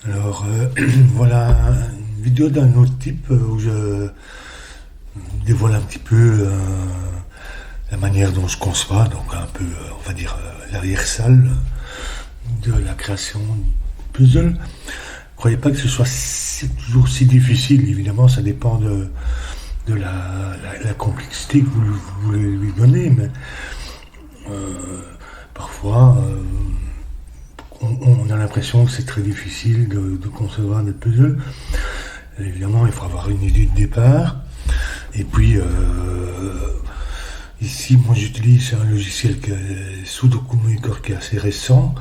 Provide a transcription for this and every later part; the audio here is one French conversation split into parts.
Alors, voilà une vidéo d'un autre type où je dévoile un petit peu la manière dont je conçois, donc un peu, on va dire, l'arrière-salle de la création de puzzle. Ne croyez pas que ce soit toujours si difficile, évidemment, ça dépend de la complexité que vous voulez lui donner, mais parfois on a l'impression que c'est très difficile de concevoir des puzzles. Évidemment, il faut avoir une idée de départ. Et puis, ici, moi j'utilise un logiciel qui est Sudoku Maker, qui est assez récent.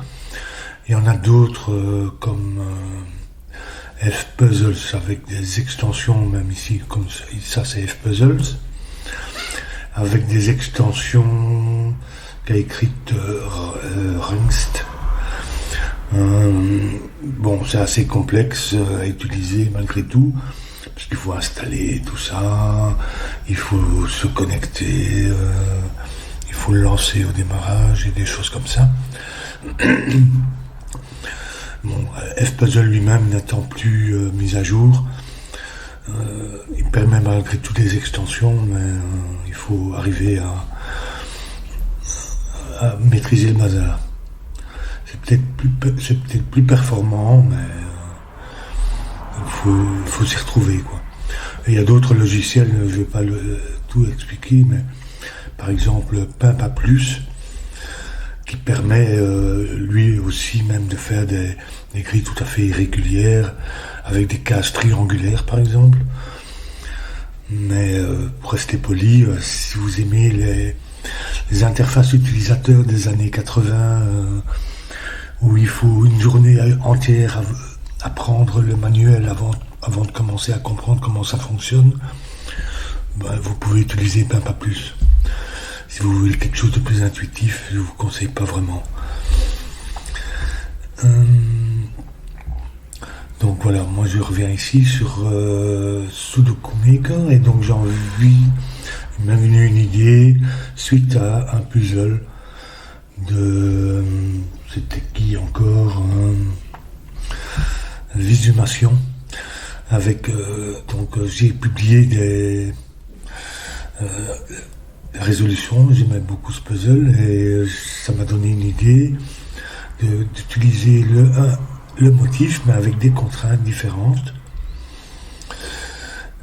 Il y en a d'autres comme F-Puzzles avec des extensions, même ici, comme ça c'est F-Puzzles, avec des extensions qu'a écrite Ringst. Bon, c'est assez complexe à utiliser malgré tout, parce qu'il faut installer tout ça, il faut se connecter, il faut le lancer au démarrage et des choses comme ça. Bon, F-Puzzle lui-même n'étant plus mis à jour, il permet malgré toutes les extensions, mais il faut arriver à maîtriser le bazar. C'est peut-être plus performant, mais il faut s'y retrouver, quoi. Et il y a d'autres logiciels, je ne vais pas tout expliquer, mais par exemple Pimpa Plus, qui permet lui aussi même de faire des grilles tout à fait irrégulières, avec des cases triangulaires par exemple. Mais pour rester poli, si vous aimez les interfaces utilisateurs des années 80, où il faut une journée entière à apprendre le manuel avant de commencer à comprendre comment ça fonctionne, ben, vous pouvez utiliser Pimpa Plus. Si vous voulez quelque chose de plus intuitif, je ne vous conseille pas vraiment. Donc voilà, moi je reviens ici sur Sudoku Maker, et donc il m'est venu une idée suite à un puzzle de... c'était qui encore, Visumation, avec donc j'ai publié des résolutions, j'aimais beaucoup ce puzzle et ça m'a donné une idée d'utiliser le motif mais avec des contraintes différentes,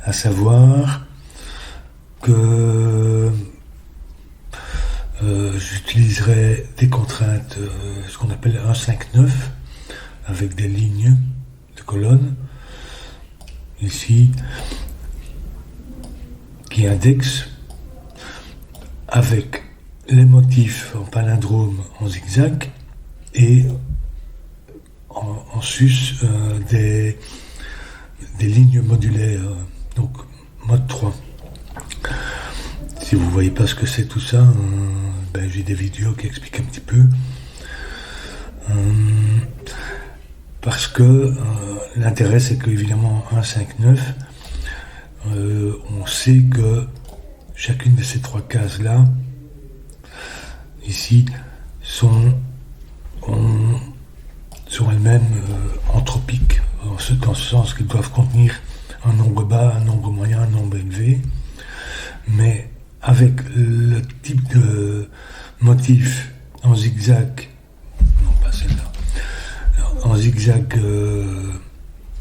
à savoir que j'utiliserai des contraintes, ce qu'on appelle 1,5,9, avec des lignes de colonnes, ici, qui indexent, avec les motifs en palindrome en zigzag, et en sus des lignes modulaires, donc mode 3. Si vous ne voyez pas ce que c'est tout ça, ben, j'ai des vidéos qui expliquent un petit peu. Parce que l'intérêt, c'est que évidemment 1,5,9, on sait que chacune de ces trois cases-là, ici, sont elles-mêmes anthropiques, dans ce sens qu'elles doivent contenir un nombre bas, un nombre moyen, un nombre élevé, mais avec le type de motif en zigzag, non pas celle-là, en zigzag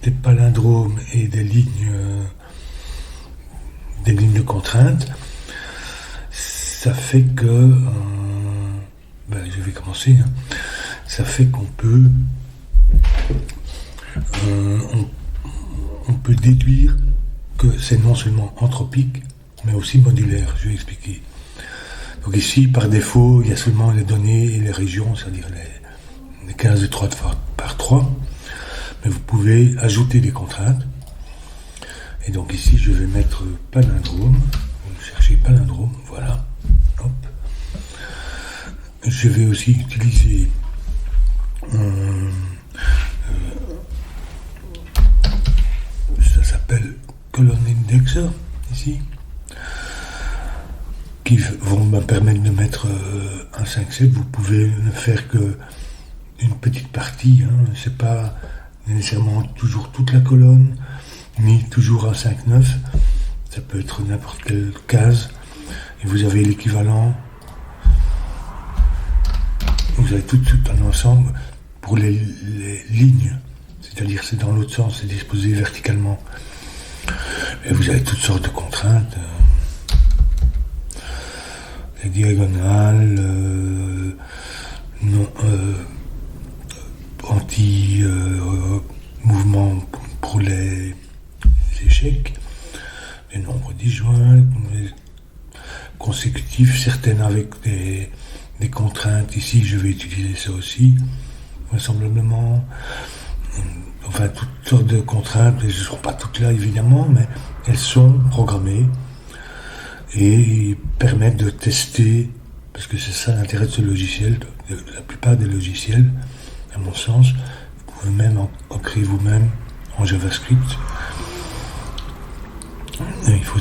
des palindromes et des lignes de contrainte, ça fait que, je vais commencer, ça fait qu'on peut on peut déduire que c'est non seulement anthropique, mais aussi modulaire, je vais expliquer. Donc ici, par défaut, il y a seulement les données et les régions, c'est-à-dire les 15 de 3 par 3, mais vous pouvez ajouter des contraintes. Et donc ici, je vais mettre palindrome, vous cherchez palindrome, voilà, hop. Je vais aussi utiliser ça s'appelle colonne indexer, ici, qui vont me permettre de mettre un 5,7. Vous pouvez ne faire que une petite partie, c'est pas nécessairement toujours toute la colonne, ni toujours un 5-9. Ça peut être n'importe quelle case. Et vous avez l'équivalent. Vous avez tout un ensemble pour les lignes. C'est-à-dire c'est dans l'autre sens, c'est disposé verticalement. Et vous avez toutes sortes de contraintes. Les diagonales, anti-mouvement pour les échecs, les nombres disjoints, consécutifs, certaines avec des contraintes. Ici, je vais utiliser ça aussi, vraisemblablement. Enfin, toutes sortes de contraintes, elles ne seront pas toutes là, évidemment, mais elles sont programmées et permettent de tester, parce que c'est ça l'intérêt de ce logiciel, de la plupart des logiciels, à mon sens. Vous pouvez même en créer vous-même en JavaScript. Et il faut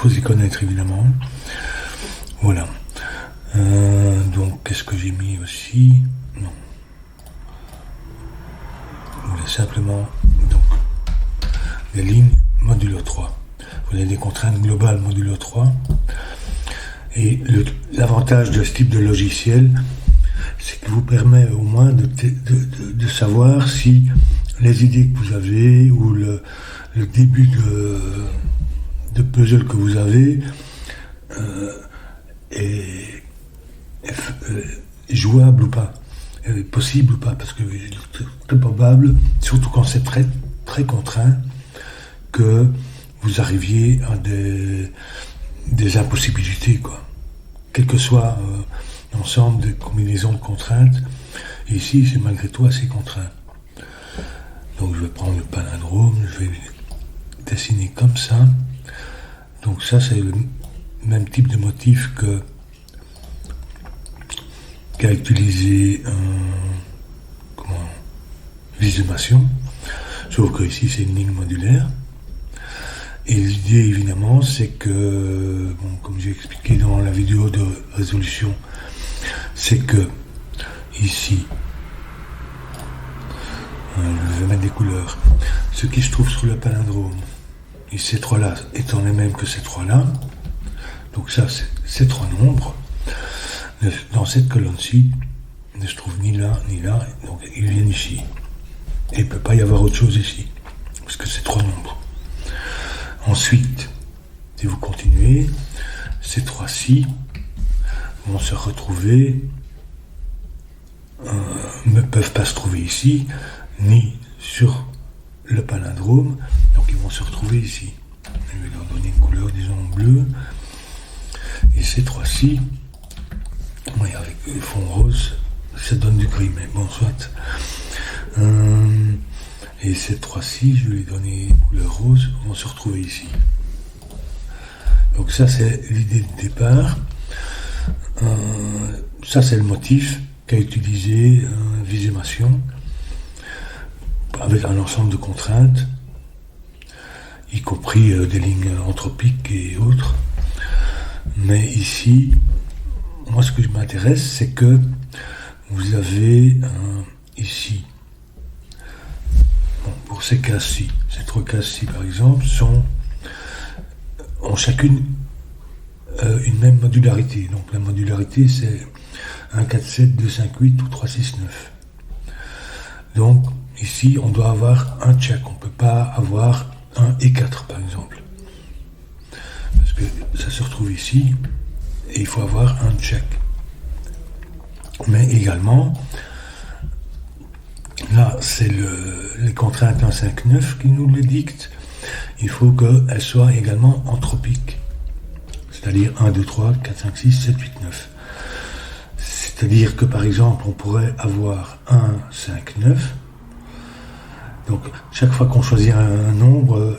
s'y connaître, évidemment. Voilà. Donc, qu'est-ce que j'ai mis aussi? Non. Je voulais simplement, donc, des lignes modulo 3. Vous avez des contraintes globales modulo 3. Et l'avantage de ce type de logiciel, c'est qu'il vous permet au moins de savoir si les idées que vous avez ou le début de puzzle que vous avez est jouable ou pas, possible ou pas, parce que c'est très probable, surtout quand c'est très, très contraint, que vous arriviez à des impossibilités, quoi. Quel que soit l'ensemble des combinaisons de contraintes, et ici c'est malgré tout assez contraint. Donc je vais prendre le palindrome, je vais dessiner comme ça. Donc ça c'est le même type de motif qu'a utilisé Visumation, sauf que ici c'est une ligne modulaire. Et l'idée évidemment c'est que, bon, comme j'ai expliqué dans la vidéo de résolution, c'est que ici, je vais mettre des couleurs, ce qui se trouve sur le palindrome, et ces trois-là étant les mêmes que ces trois-là, donc ça c'est ces trois nombres, dans cette colonne-ci, ne se trouve ni là, ni là, donc ils viennent ici. Et il ne peut pas y avoir autre chose ici, parce que c'est trois nombres. Ensuite, si vous continuez, ces trois-ci vont se retrouver, ne peuvent pas se trouver ici, ni sur le palindrome, donc ils vont se retrouver ici. Je vais leur donner une couleur, disons bleue, et ces trois-ci, oui, avec le fond rose, ça donne du gris, mais bon, soit. Et ces trois-ci, je vais lui donner une couleur rose, vont se retrouver ici. Donc ça, c'est l'idée de départ. Ça, c'est le motif qu'a utilisé Visumation, avec un ensemble de contraintes, y compris des lignes anthropiques et autres. Mais ici, moi, ce que je m'intéresse, c'est que vous avez ici, bon, pour ces cases-ci, ces trois cases-ci, par exemple, ont chacune une même modularité. Donc la modularité, c'est 1, 4, 7, 2, 5, 8 ou 3, 6, 9. Donc ici, on doit avoir un check. On ne peut pas avoir 1 et 4, par exemple. Parce que ça se retrouve ici, et il faut avoir un check. Mais également, là, c'est les contraintes 1, 5, 9 qui nous le dictent. Il faut qu'elles soient également anthropiques. C'est-à-dire 1, 2, 3, 4, 5, 6, 7, 8, 9. C'est-à-dire que, par exemple, on pourrait avoir 1, 5, 9. Donc, chaque fois qu'on choisit un nombre,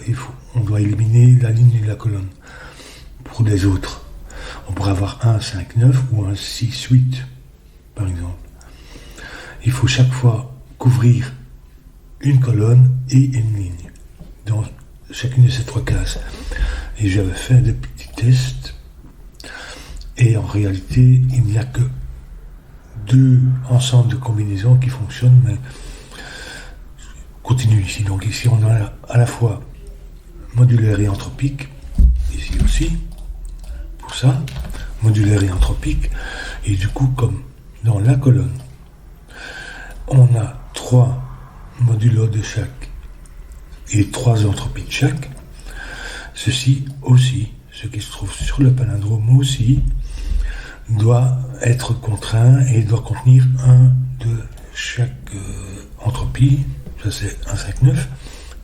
on doit éliminer la ligne et la colonne. Pour les autres, on pourrait avoir 1, 5, 9 ou un 6, 8, par exemple. Il faut chaque fois couvrir une colonne et une ligne dans chacune de ces trois cases. Et j'avais fait des petits tests, et en réalité, il n'y a que deux ensembles de combinaisons qui fonctionnent, mais ici. Donc ici, on a à la fois modulaire et anthropique, ici aussi, pour ça, modulaire et anthropique. Et du coup, comme dans la colonne, on a 3 modulos de chaque et 3 entropies de chaque, ceci aussi, ce qui se trouve sur le palindrome aussi, doit être contraint et doit contenir un de chaque entropie, ça c'est 1, 5, 9,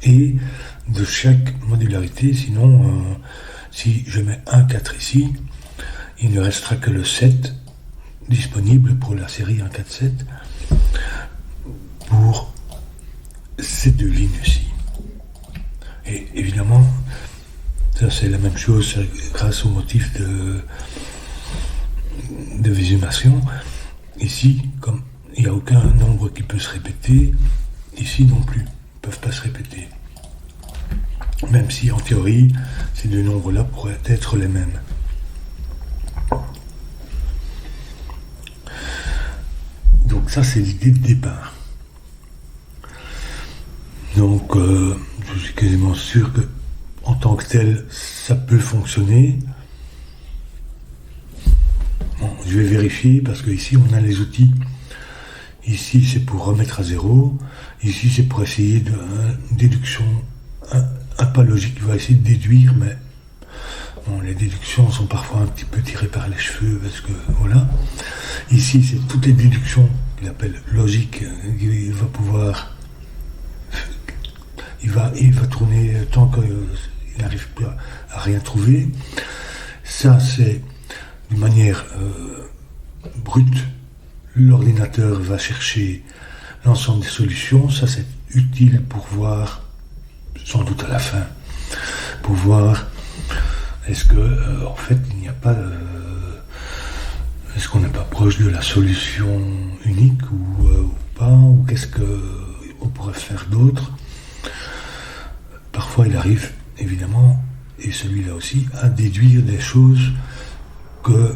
et de chaque modularité, sinon si je mets 1, 4 ici, il ne restera que le 7 disponible pour la série 1, 4, 7 pour ces 2 lignes ici. Et évidemment, ça c'est la même chose grâce au motif de vésumation. Ici, comme il n'y a aucun nombre qui peut se répéter, ici non plus, ils ne peuvent pas se répéter. Même si en théorie, ces 2 nombres-là pourraient être les mêmes. Donc ça c'est l'idée de départ. Donc je suis quasiment sûr que en tant que tel, ça peut fonctionner. Bon, je vais vérifier parce que ici on a les outils. Ici c'est pour remettre à zéro. Ici c'est pour essayer de déduction un pas logique qui va essayer de déduire, mais bon, les déductions sont parfois un petit peu tirées par les cheveux parce que voilà. Ici c'est toutes les déductions qu'il appelle logiques. Il va pouvoir, il va tourner tant qu'il n'arrive plus à rien trouver. Ça c'est d'une manière brute. L'ordinateur va chercher l'ensemble des solutions. Ça c'est utile pour voir, sans doute à la fin, pour voir est-ce que en fait il n'y a pas est-ce qu'on n'est pas proche de la solution unique ou pas, ou qu'est-ce qu'on pourrait faire d'autre. Parfois il arrive évidemment, et celui-là aussi, à déduire des choses qu'on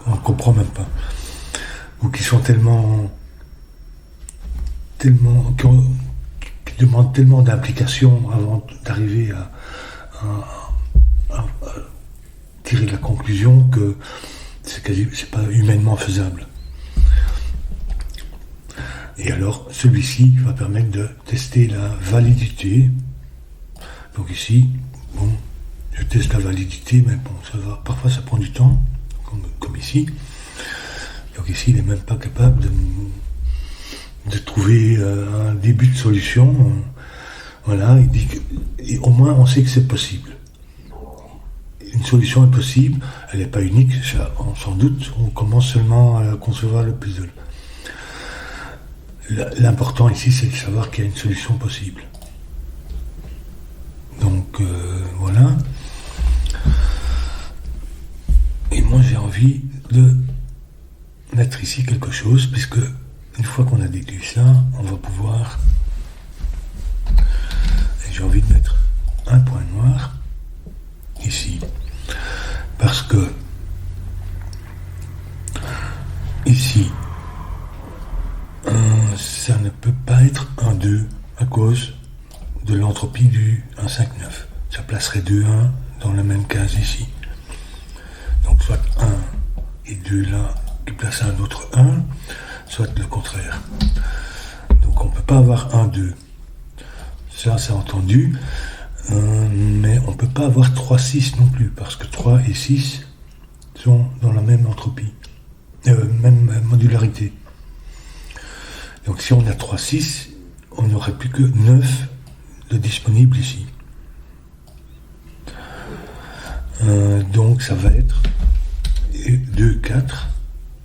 ne comprend même pas, ou qui sont tellement qui demandent tellement d'implications avant d'arriver à tirer la conclusion que c'est pas humainement faisable. Et alors celui-ci va permettre de tester la validité. Donc ici, bon, je teste la validité, mais bon, ça va. Parfois ça prend du temps, comme ici. Donc ici, il n'est même pas capable de trouver un début de solution. Voilà, il dit que, au moins on sait que c'est possible. Une solution est possible, elle n'est pas unique, ça, on s'en doute, on commence seulement à concevoir le puzzle. L'important ici, c'est de savoir qu'il y a une solution possible. Donc voilà. Et moi j'ai envie de mettre ici quelque chose, puisque une fois qu'on a déduit ça, on va pouvoir, et j'ai envie de mettre un point noir ici, parce que ici ça ne peut pas être 1, 2 à cause de l'entropie du 1, 5, 9. Ça placerait 2, 1 dans la même case ici. Donc soit 1 et 2 là qui place un autre 1, soit le contraire. Donc on ne peut pas avoir 1, 2. Ça c'est entendu. Mais on ne peut pas avoir 3, 6 non plus, parce que 3 et 6 sont dans la même entropie, même modularité. Donc si on a 3, 6, on n'aurait plus que 9 de disponibles ici. Donc ça va être 2, 4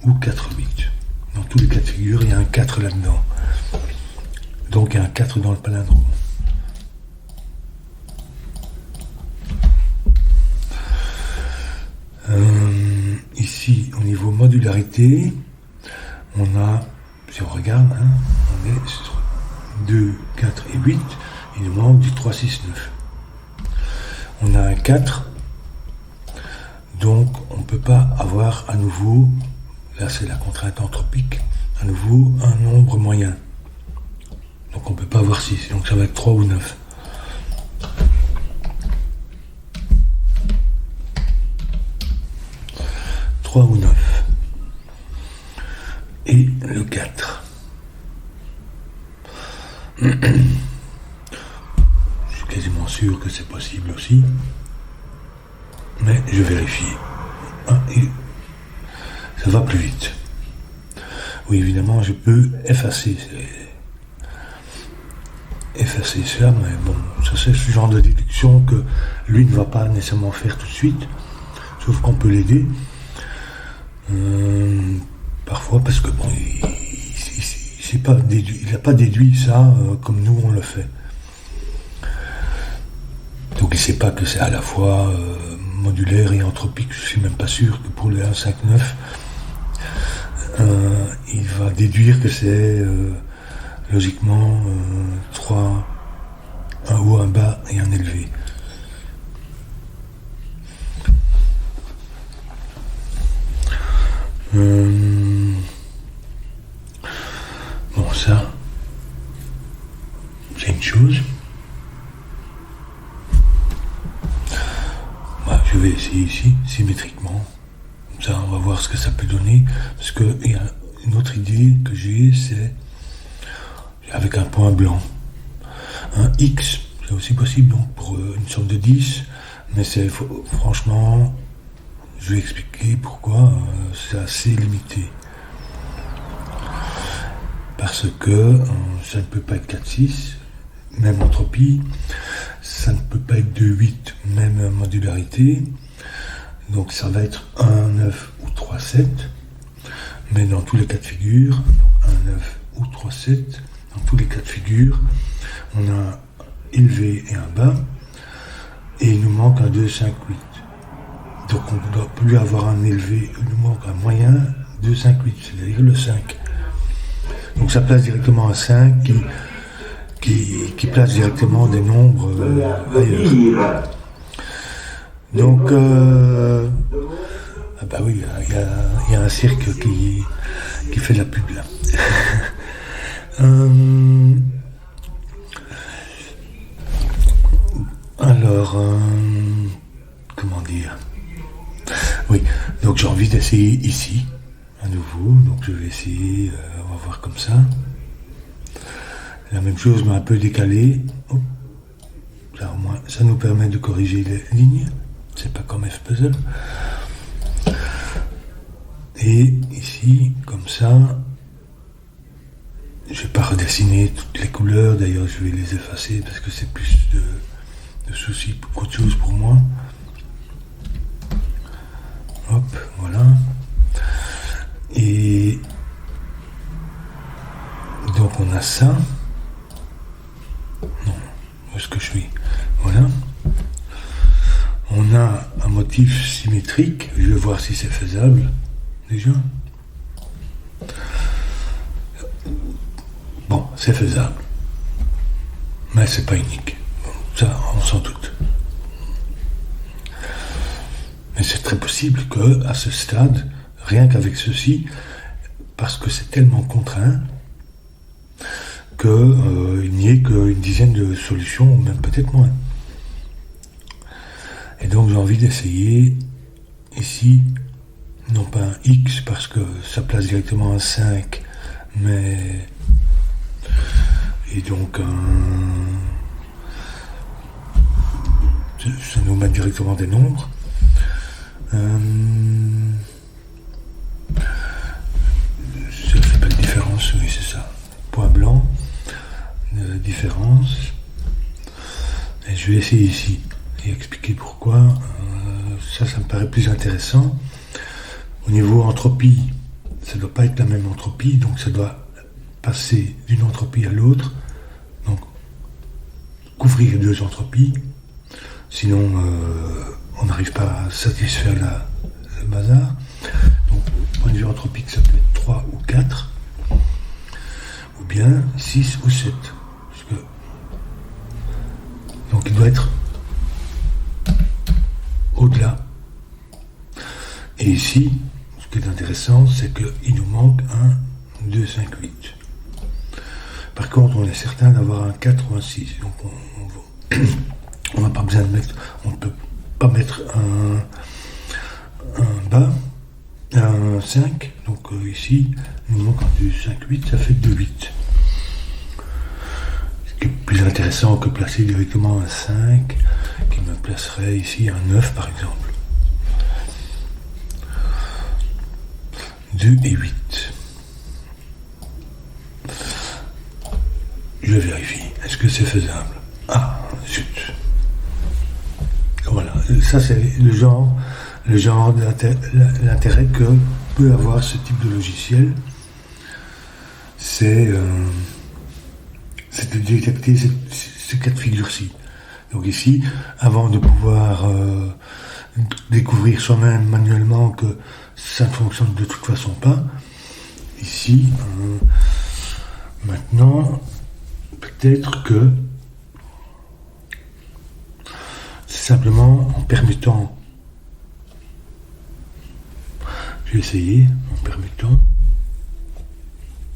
ou 4, 8. Dans tous les cas de figure, il y a un 4 là-dedans. Donc il y a un 4 dans le palindrome. Ici, au niveau modularité, on a, si on regarde, on est sur 2, 4 et 8, il nous manque du 3, 6, 9. On a un 4, donc on ne peut pas avoir à nouveau, là c'est la contrainte anthropique, à nouveau un nombre moyen. Donc on ne peut pas avoir 6. Donc ça va être 3 ou 9. Ou 9 et le 4. Je suis quasiment sûr que c'est possible aussi, mais je vérifie. Et ça va plus vite. Oui, évidemment, je peux effacer ça, mais bon, ça c'est ce genre de déduction que lui ne va pas nécessairement faire tout de suite, sauf qu'on peut l'aider. Parfois parce que bon, il n'a pas déduit ça comme nous on le fait. Donc il ne sait pas que c'est à la fois modulaire et anthropique. Je ne suis même pas sûr que pour le 1, 5, 9, il va déduire que c'est logiquement 3, un haut, un bas et un élevé. Bon, ça, c'est une chose. Je vais essayer ici, symétriquement. Comme ça, on va voir ce que ça peut donner. Parce qu'il y a une autre idée que j'ai, c'est avec un point blanc. Un X, c'est aussi possible donc pour une sorte de 10, mais c'est franchement, je vais expliquer pourquoi c'est assez limité. Parce que ça ne peut pas être 4-6, même entropie, ça ne peut pas être 2-8, même modularité, donc ça va être 1-9 ou 3-7, mais dans tous les cas de figure, 1-9 ou 3-7, dans tous les cas de figure, on a un élevé et un bas, et il nous manque un 2-5-8. Donc on ne doit plus avoir un élevé, il nous manque un moyen 2-5-8, c'est-à-dire le 5. Donc ça place directement un 5 qui place directement des nombres ailleurs. Donc, ah bah oui, il y a un cirque qui fait de la pub là. Alors, comment dire? Oui, donc j'ai envie d'essayer ici, à nouveau, donc je vais essayer, on va voir comme ça. La même chose, mais un peu décalé. Oh. Ça, au moins, ça nous permet de corriger les lignes. C'est pas comme F-Puzzle. Et ici, comme ça, je vais pas redessiner toutes les couleurs. D'ailleurs, je vais les effacer parce que c'est plus de soucis qu'autre chose pour moi. Hop, voilà. Et donc on a ça. Non, où est-ce que je suis? Voilà. On a un motif symétrique. Je vais voir si c'est faisable, déjà. Bon, c'est faisable. Mais c'est pas unique. Ça, on s'en doute. Mais c'est très possible qu'à ce stade, rien qu'avec ceci, parce que c'est tellement contraint, qu'il n'y ait qu'une dizaine de solutions, ou même peut-être moins. Et donc j'ai envie d'essayer ici, non pas un X, parce que ça place directement un 5, mais... Et donc ça nous met directement des nombres. Ça s'appelle différence, oui c'est ça. Point blanc, différence. Et je vais essayer ici et expliquer pourquoi. Ça me paraît plus intéressant. Au niveau entropie, ça ne doit pas être la même entropie, donc ça doit passer d'une entropie à l'autre. Donc couvrir deux entropies. Sinon, on n'arrive pas à satisfaire le bazar. Donc, point de vue anthropique, ça peut être 3 ou 4, ou bien 6 ou 7. Donc, il doit être au-delà. Et ici, ce qui est intéressant, c'est qu'il nous manque un 2, 5, 8. Par contre, on est certain d'avoir un 4 ou un 6. Donc on n'a pas besoin de mettre, on ne peut pas mettre un bas, un 5. Donc ici, il nous manque du 5-8, ça fait 2-8. Ce qui est plus intéressant que placer directement un 5, qui me placerait ici un 9 par exemple. 2 et 8. Je vérifie. Est-ce que c'est faisable? Ah, zut. Voilà. Ça, c'est le genre l'intérêt que peut avoir ce type de logiciel. C'est de détecter ces cas de figure-ci. Donc ici, avant de pouvoir découvrir soi-même manuellement que ça ne fonctionne de toute façon pas, ici, maintenant, peut-être que c'est simplement en permettant, je vais essayer, en permettant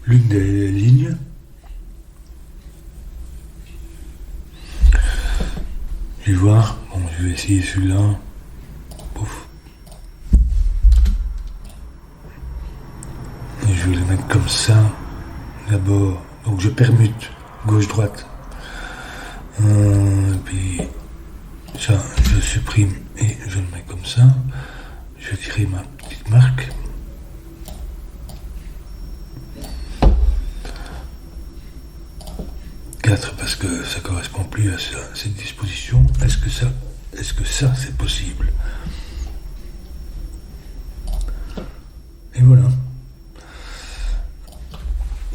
l'une des lignes, je vais voir, bon, je vais essayer celui-là, pouf, et je vais le mettre comme ça, d'abord, donc je permute gauche-droite, puis ça, je supprime et je le mets comme ça, je vais tirer ma petite marque, parce que ça correspond plus à cette disposition. Est-ce que ça c'est possible? Et voilà.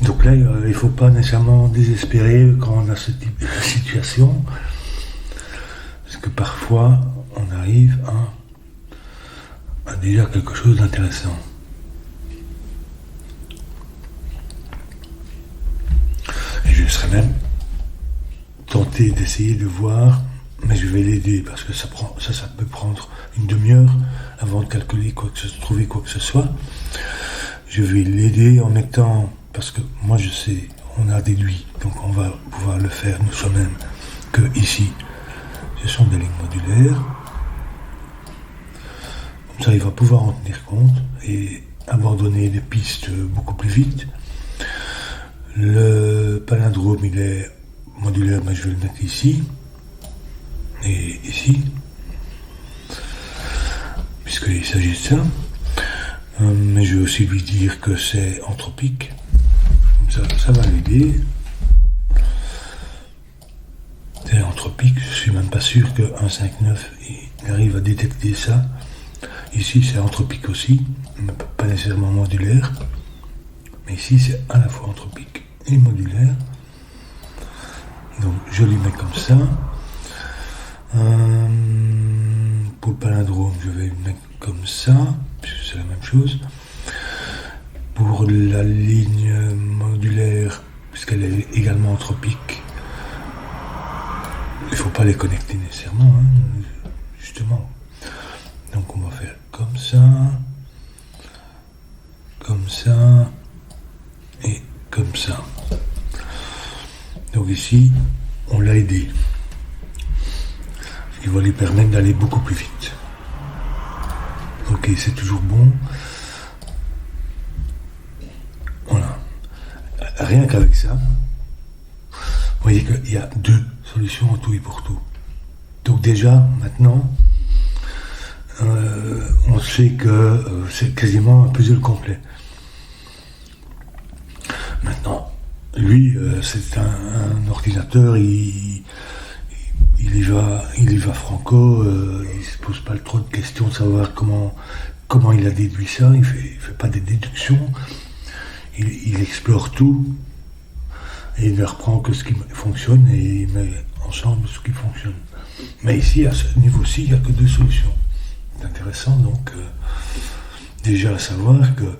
Donc là, il ne faut pas nécessairement désespérer quand on a ce type de situation, parce que parfois on arrive à déjà quelque chose d'intéressant. Et je serais même tenté d'essayer de voir, mais je vais l'aider parce que ça peut prendre une demi-heure avant de calculer trouver quoi que ce soit. Je vais l'aider en mettant, parce que moi je sais, on a déduit, donc on va pouvoir le faire nous soi-même, que ici, ce sont des lignes modulaires. Comme ça, il va pouvoir en tenir compte et abandonner des pistes beaucoup plus vite. Le palindrome, il est modulaire, mais je vais le mettre ici et ici, puisqu'il s'agit de ça. Mais je vais aussi lui dire que c'est anthropique. Ça va l'aider. C'est anthropique, je suis même pas sûr que 1.5.9 il arrive à détecter ça. Ici c'est anthropique aussi, mais pas nécessairement modulaire. Mais ici c'est à la fois anthropique et modulaire. Donc je lui mets comme ça. Pour le palindrome, je vais le mettre comme ça, puisque c'est la même chose. Pour la ligne modulaire, puisqu'elle est également anthropique, il ne faut pas les connecter nécessairement, justement. Donc on va faire comme ça, et comme ça. Donc ici, on l'a aidé. Ce qui va lui permettre d'aller beaucoup plus vite. Ok, c'est toujours bon. Voilà. Rien qu'avec ça, vous voyez qu'il y a 2 solutions en tout et pour tout. Donc déjà, maintenant, on sait que c'est quasiment un puzzle complet. Maintenant, lui, c'est un ordinateur, il y va franco, il se pose pas trop de questions de savoir comment il a déduit ça, il fait pas des déductions, il explore tout, et il ne reprend que ce qui fonctionne, et il met ensemble ce qui fonctionne. Mais ici, à ce niveau-ci, il n'y a que 2 solutions. C'est intéressant, donc, déjà à savoir que,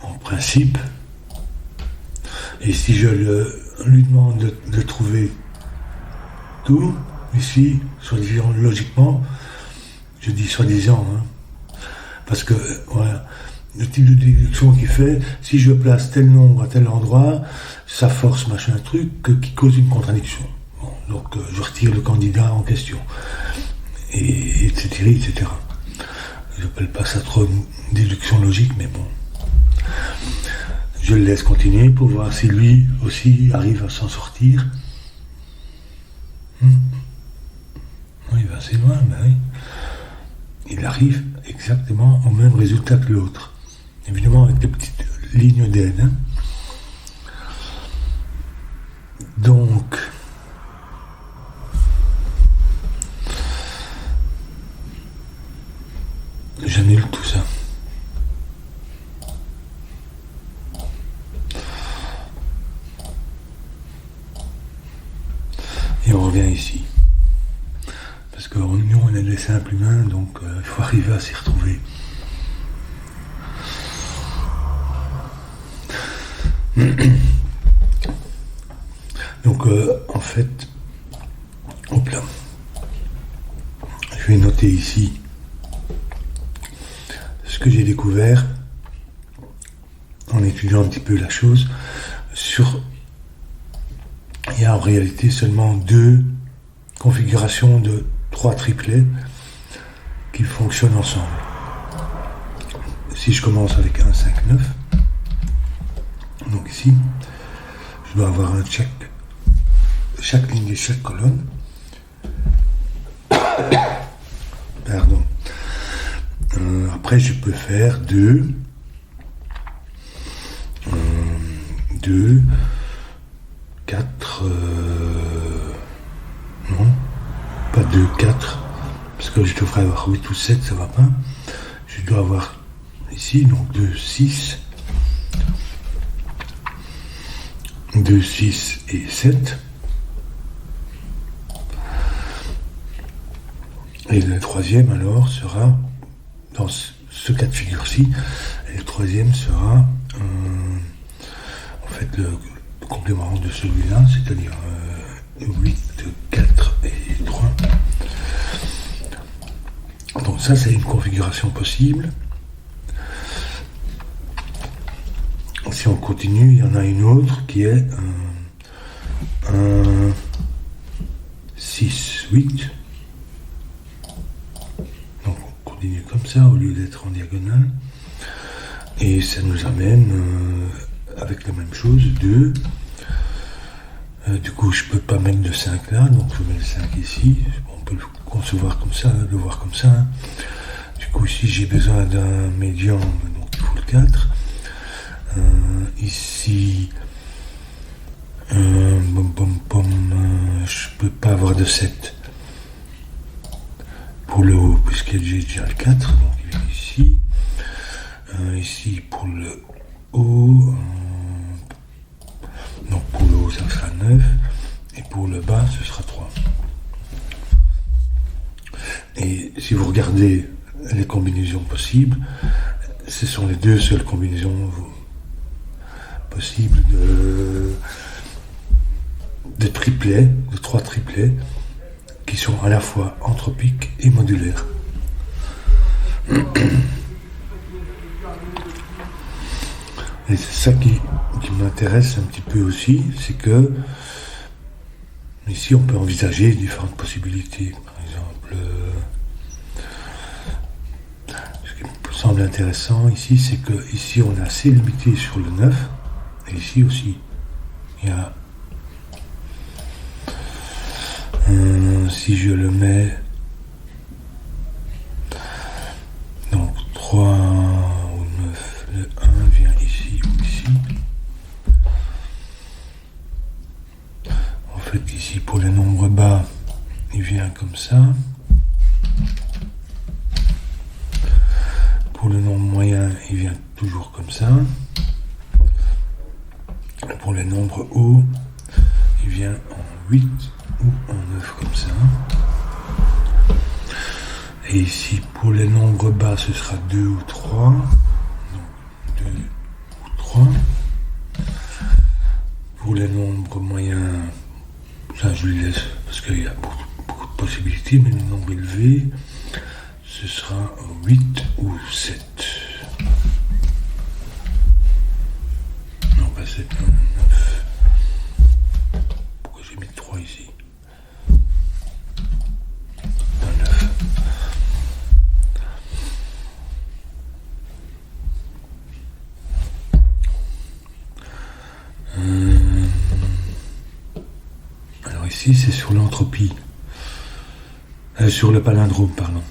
en principe, et si je lui demande de trouver tout, ici, soi-disant, logiquement, je dis soi-disant, parce que, voilà, le type de déduction qu'il fait, si je place tel nombre à tel endroit, ça force machin truc qui cause une contradiction. Bon, donc je retire le candidat en question. Et etc. etc. Je n'appelle pas ça trop une déduction logique, mais bon. Je le laisse continuer pour voir si lui aussi arrive à s'en sortir. Il va assez loin, mais oui. Il arrive exactement au même résultat que l'autre. Évidemment avec des petites lignes d'aide. Hein. Donc, j'annule tout ça. Et on revient ici. Parce que nous, on est des simples humains, donc il faut arriver à s'y retrouver. Donc, en fait, hop là. Je vais noter ici ce que j'ai découvert en étudiant un petit peu la chose. Il y a en réalité seulement 2 configurations de 3 triplets qui fonctionnent ensemble. Si je commence avec un 5, 9, donc ici, je dois avoir chaque ligne et chaque colonne. Pardon. Après, je peux faire 2, 4, non, pas 2, 4, parce que je devrais avoir 8 ou 7, ça va pas. Je dois avoir ici, donc 2, 6, 2, 6 et 7. Et le troisième alors sera, dans ce cas de figure-ci, et le troisième sera en fait le complément de celui-là, c'est-à-dire 8, 4 et 3. Donc ça, c'est une configuration possible. Si on continue, il y en a une autre qui est un 6, 8. Donc on continue comme ça au lieu d'être en diagonale. Et ça nous amène avec la même chose, 2. Du coup, je ne peux pas mettre de 5 là, donc je mets le 5 ici. On peut le concevoir comme ça, le voir comme ça. Hein. Du coup, ici, j'ai besoin d'un médian, donc il faut le 4. Ici, je ne peux pas avoir de 7 pour le haut, puisque j'ai déjà le 4, donc il vient ici. Ici, pour le haut, donc pour le haut, ça sera 9, et pour le bas, ce sera 3. Et si vous regardez les combinaisons possibles, ce sont les 2 seules combinaisons possibles de triplets, de 3 triplets, qui sont à la fois anthropiques et modulaires. Et c'est ça qui m'intéresse un petit peu aussi, c'est que ici on peut envisager différentes possibilités. Par exemple, ce qui me semble intéressant ici, c'est que ici on est assez limité sur le 9, et ici aussi. Il y a si je le mets donc 3 ou 9, le 1 vient ici ou ici. En fait ici pour les nombres bas il vient comme ça. Pour le nombre moyen il vient toujours comme ça. Pour les nombres hauts il vient en 8 ou en 9 comme ça. Et ici pour les nombres bas ce sera 2 ou 3. Donc 2 ou 3. Pour les nombres moyens, ça je lui laisse parce qu'il y a beaucoup de possibilités, mais les nombres élevés ce sera 8 ou 7. 7, 9. Pourquoi j'ai mis 3 ici? 9. Alors ici, c'est sur l'entropie. Sur le palindrome, pardon.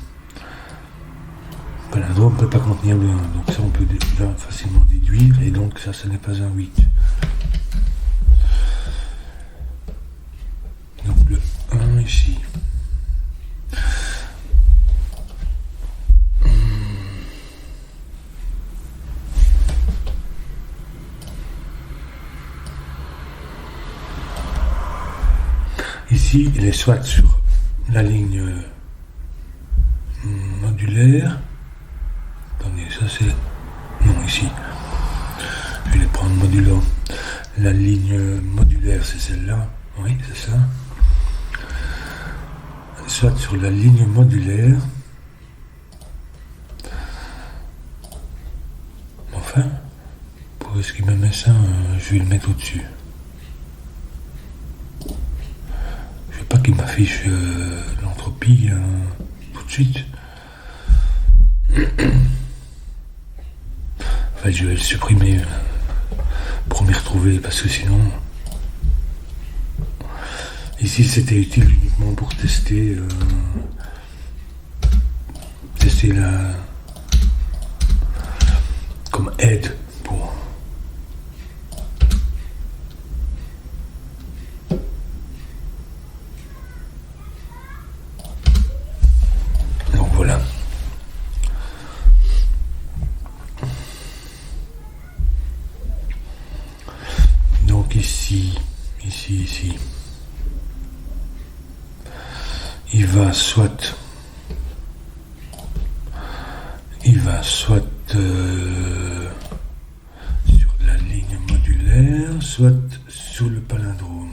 Le palindrome ne peut pas contenir le 1, donc ça on peut déjà facilement déduire, et donc ça, ce n'est pas un 8. Donc le 1 ici. Ici, il est soit sur la ligne modulaire. Attendez, ça c'est... Non, ici. Je vais les prendre modulo. La ligne modulaire, c'est celle-là. Oui, c'est ça. Soit sur la ligne modulaire. Enfin, pour ce qui me met ça, je vais le mettre au-dessus. Pas qu'il m'affiche l'entropie tout de suite. Enfin, je vais le supprimer pour m'y retrouver parce que sinon. Ici, c'était utile uniquement pour tester la. Comme aide pour. Voilà. Donc ici, il va soit sur la ligne modulaire, soit sur le palindrome.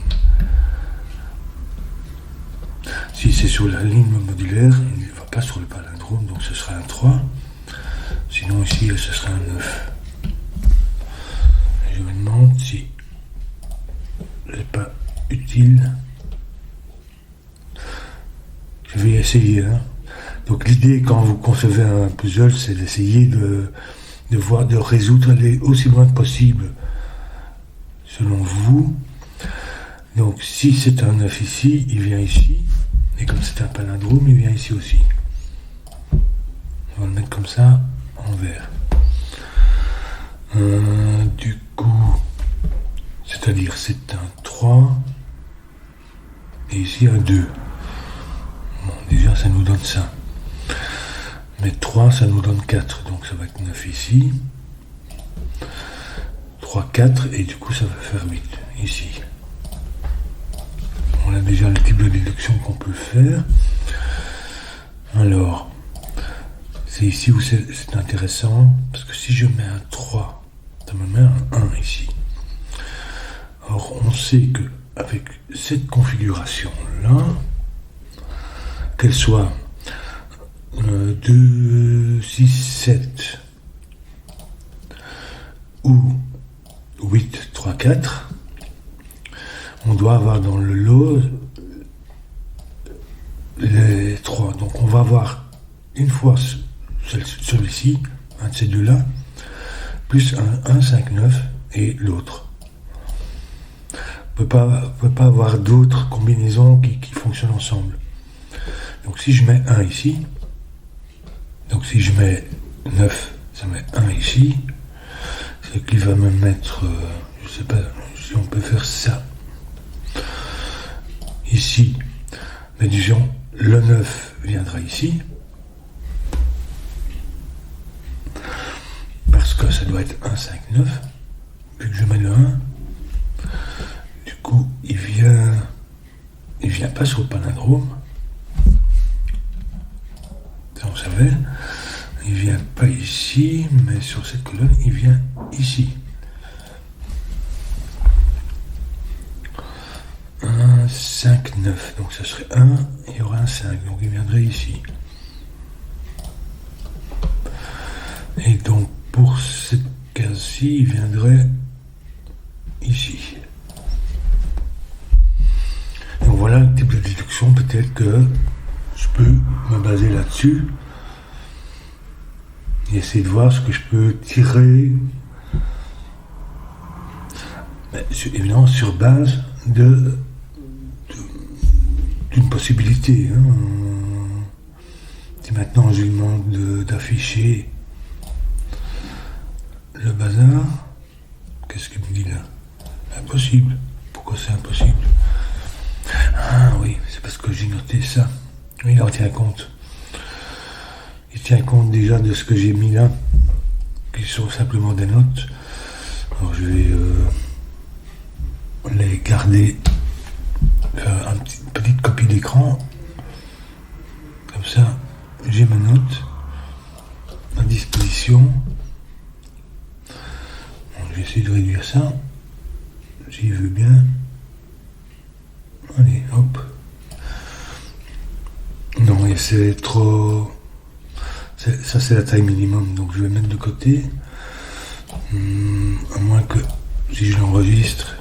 Si c'est sur la ligne modulaire, il ne va pas sur le palindrome, donc ce sera un 3. Sinon ici, ce sera un 9. Je me demande si c'est pas utile. Je vais essayer. Donc l'idée, quand vous concevez un puzzle, c'est d'essayer de résoudre aussi loin que possible, selon vous. Donc si c'est un 9 ici, il vient ici. Et comme c'est un palindrome, il vient ici aussi. On va le mettre comme ça, en vert. Du coup, c'est-à-dire c'est un 3, et ici un 2. Bon, déjà ça nous donne ça. Mais 3, ça nous donne 4, donc ça va être 9 ici. 3, 4, et du coup ça va faire 8, ici. On a déjà le type de déduction qu'on peut faire. Alors, c'est ici où c'est intéressant, parce que si je mets un 3, ça me met un 1 ici. Or, on sait que avec cette configuration-là, qu'elle soit 2, 6, 7 ou 8, 3, 4, on doit avoir dans le lot les 3. Donc on va avoir une fois celui-ci, un de ces deux-là, plus un 1, 5, 9 et l'autre. On ne peut pas avoir d'autres combinaisons qui fonctionnent ensemble. Donc si je mets 1 ici, donc si je mets 9, ça met 1 ici, c'est qu'il va me mettre, je ne sais pas si on peut faire ça. Ici, mais disons, le 9 viendra ici, parce que ça doit être 1, 5, 9, vu que je mets le 1, du coup, il vient pas sur le palindrome, ça on savait, il vient pas ici, mais sur cette colonne, il vient ici. 1, 5, 9. Donc ça serait 1, il y aura un 5. Donc il viendrait ici. Et donc pour cette case-ci, il viendrait ici. Donc voilà un type de déduction, peut-être que je peux me baser là-dessus et essayer de voir ce que je peux tirer, mais évidemment sur base d'une possibilité. Si maintenant je lui demande d'afficher le bazar, qu'est-ce qu'il me dit là? Impossible. Pourquoi c'est impossible? Ah oui, c'est parce que j'ai noté ça. Oui, il en tient compte. Il tient compte déjà de ce que j'ai mis là, qui sont simplement des notes. Alors je vais les garder, faire une petite copie d'écran. Comme ça, j'ai ma note à disposition. Bon, je vais essayer de réduire ça. J'y veux bien. Allez, hop. Non, et c'est trop... Ça, c'est la taille minimum, donc je vais mettre de côté. À moins que, si je l'enregistre...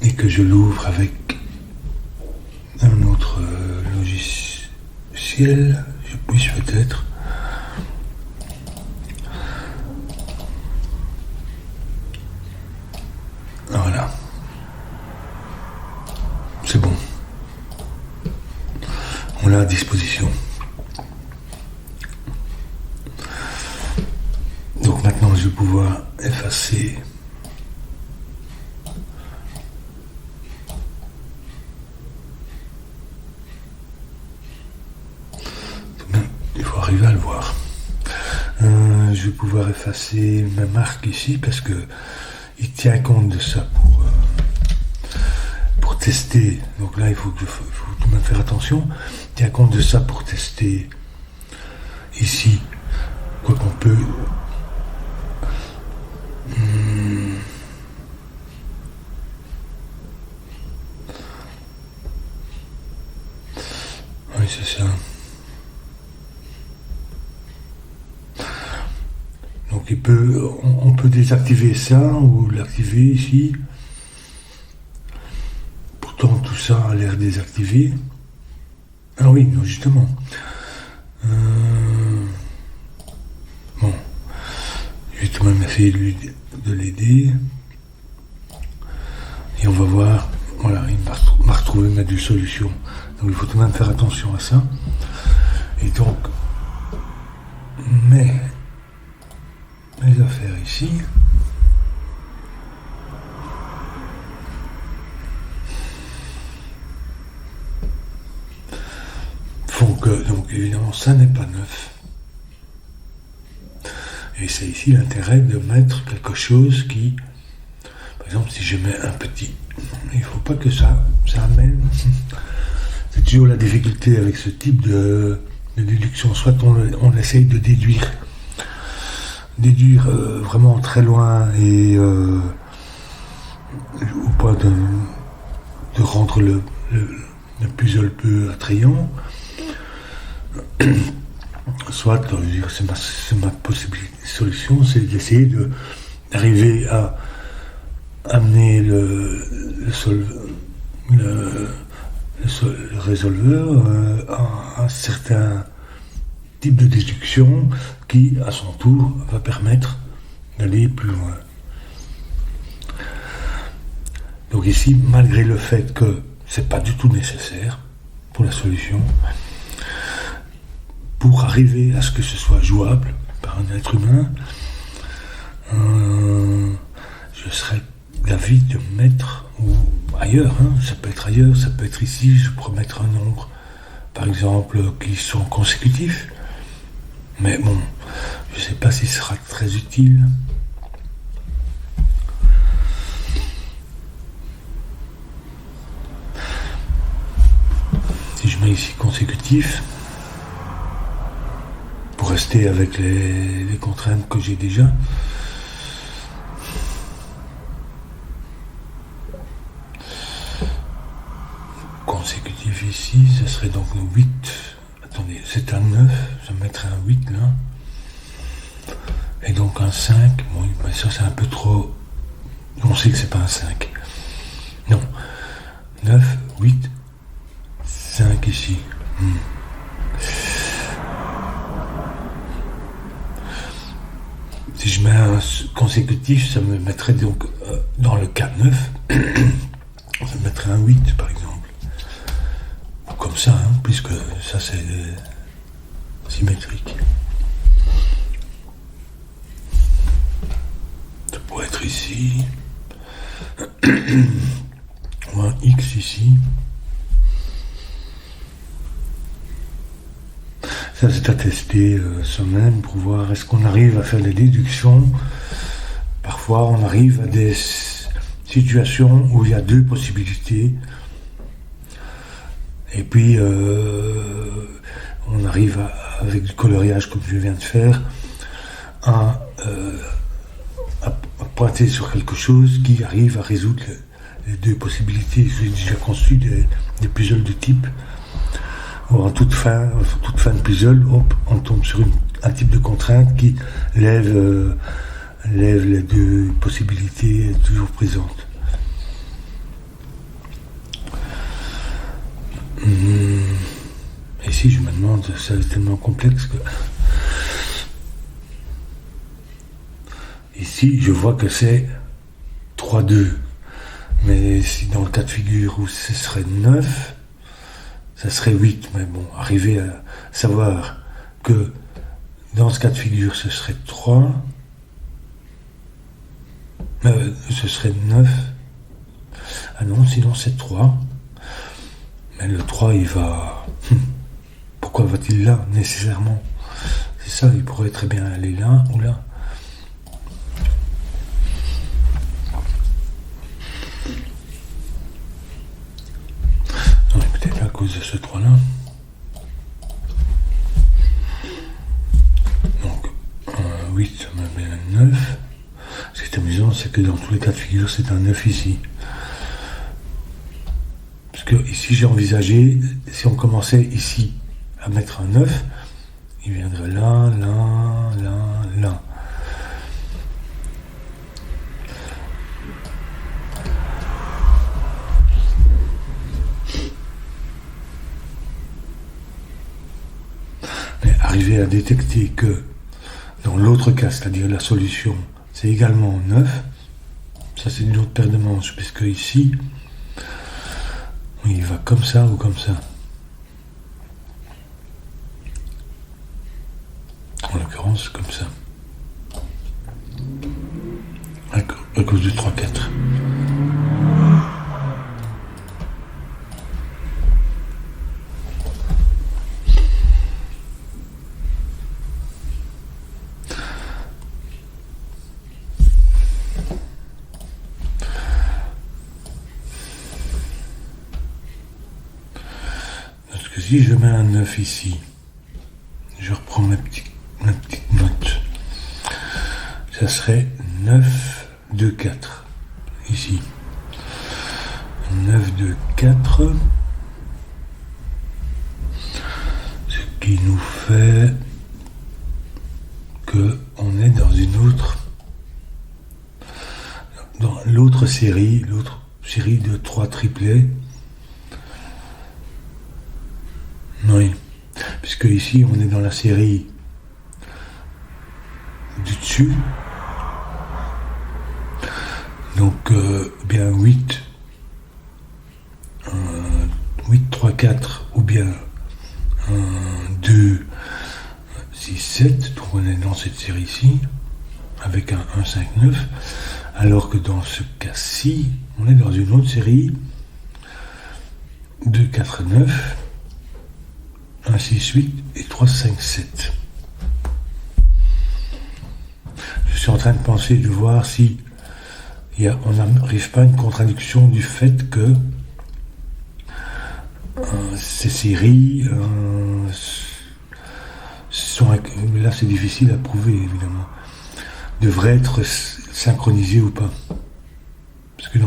et que je l'ouvre avec un autre logiciel, je puisse peut-être... Voilà. C'est bon. On l'a à disposition. Donc maintenant, je vais pouvoir effacer il faut arriver à le voir. Je vais pouvoir effacer ma marque ici parce que il tient compte de ça pour tester. Donc là, il faut tout de même faire attention. Il tient compte de ça pour tester ici. Quoi qu'on peut... Oui, c'est ça. Donc on peut désactiver ça ou l'activer ici. Pourtant tout ça a l'air désactivé. Ah oui, non, justement. Bon, je vais tout de même essayer de l'aider. Et on va voir. Voilà, il m'a retrouvé ma solution. Donc il faut tout de même faire attention à ça. Et donc, mes affaires ici. Font que, donc évidemment, ça n'est pas neuf. Et c'est ici l'intérêt de mettre quelque chose qui, par exemple, si je mets un petit, il ne faut pas que ça amène. C'est toujours la difficulté avec ce type de déduction. Soit on essaye de déduire vraiment très loin et au point de rendre le puzzle peu attrayant. Soit, je veux dire, c'est ma possible solution, c'est d'essayer d'arriver à amener le résolveur à un certain type de déduction qui, à son tour, va permettre d'aller plus loin. Donc ici, malgré le fait que c'est pas du tout nécessaire pour la solution, pour arriver à ce que ce soit jouable par un être humain, je serais d'avis de mettre, ou ailleurs, ça peut être ailleurs, ça peut être ici, je pourrais mettre un nombre, par exemple, qui sont consécutifs, mais bon, je ne sais pas si ce sera très utile. Si je mets ici consécutif, pour rester avec les contraintes que j'ai déjà, consécutif ici, ce serait donc 8. Attendez, c'est un 9, je vais mettre un 8 là. Et donc un 5, oui, mais ça c'est un peu trop. On sait que c'est pas un 5. Non. 9, 8, 5 ici. Si je mets un consécutif, ça me mettrait donc dans le 4-9, ça me mettrait un 8 par exemple. Ou comme ça, hein, puisque ça c'est symétrique. Ça pourrait être ici. Ou un X ici. Ça c'est à tester soi-même pour voir est-ce qu'on arrive à faire des déductions. Parfois on arrive à des situations où il y a deux possibilités. Et puis on arrive avec du coloriage comme je viens de faire à pointer sur quelque chose qui arrive à résoudre les deux possibilités. J'ai déjà conçu des puzzles de type. En toute fin de puzzle, hop, on tombe sur un type de contrainte qui lève les deux possibilités toujours présentes. Et si je me demande, ça est tellement complexe que... Ici, je vois que c'est 3-2. Mais si dans le cas de figure où ce serait 9, ça serait 8. Mais bon, arriver à savoir que dans ce cas de figure, ce serait 3. Ce serait 9. Ah non, sinon c'est 3. Mais le 3, il va... Pourquoi va-t-il là, nécessairement? C'est ça, il pourrait très bien aller là ou là. Non, peut-être à cause de ce 3-là. Donc, 8, ça me met un 9. Ce qui est amusant, c'est que dans tous les cas de figure, c'est un 9 ici. Parce que ici, j'ai envisagé, si on commençait ici à mettre un 9, il viendrait là, là, là, là. Mais arriver à détecter que dans l'autre cas, c'est-à-dire la solution, c'est également 9, ça c'est une autre paire de manches, puisque ici, il va comme ça ou comme ça. En l'occurrence, comme ça. À cause du 3-4. Parce que si je mets un 9 ici, je reprends ma petite note. Ça serait 9, 2, 4. Ici. 9, 2, 4. Ce qui nous fait que on est dans une autre... Dans l'autre série de 3 triplets. Oui. Puisque ici, on est dans la série du dessus. Donc, bien 8, 3, 4, ou bien 2, 6, 7. Donc, on est dans cette série-ci, avec un 1, 5, 9. Alors que dans ce cas-ci, on est dans une autre série, 2, 4, 9. 1, 6, 8 et 3, 5, 7. Je suis en train de penser, de voir si on n'arrive pas à une contradiction du fait que ces séries sont, là c'est difficile à prouver évidemment, devraient être synchronisées ou pas. Parce que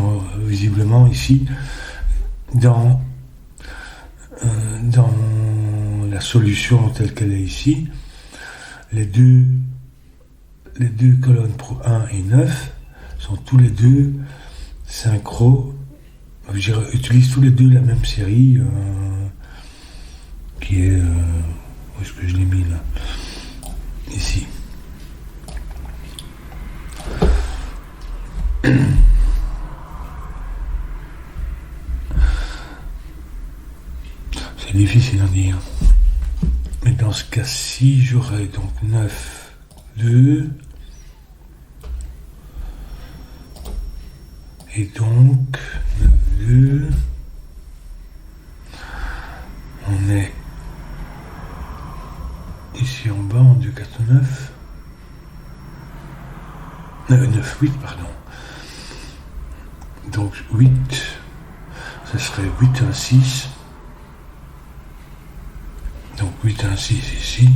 visiblement ici, dans la la solution telle qu'elle est ici, les deux colonnes Pro 1 et 9 sont tous les deux synchro. Utilisent tous les deux la même série qui est... où est-ce que je l'ai mis là? Ici. C'est difficile à dire. Mais dans ce cas-ci, j'aurais donc 9, 2. Et donc, 9, 2. On est ici en bas en 2, 4, 9. 9, 8, pardon. Donc 8, ce serait 8, 1, 6. Donc 8, 1, 6 ici.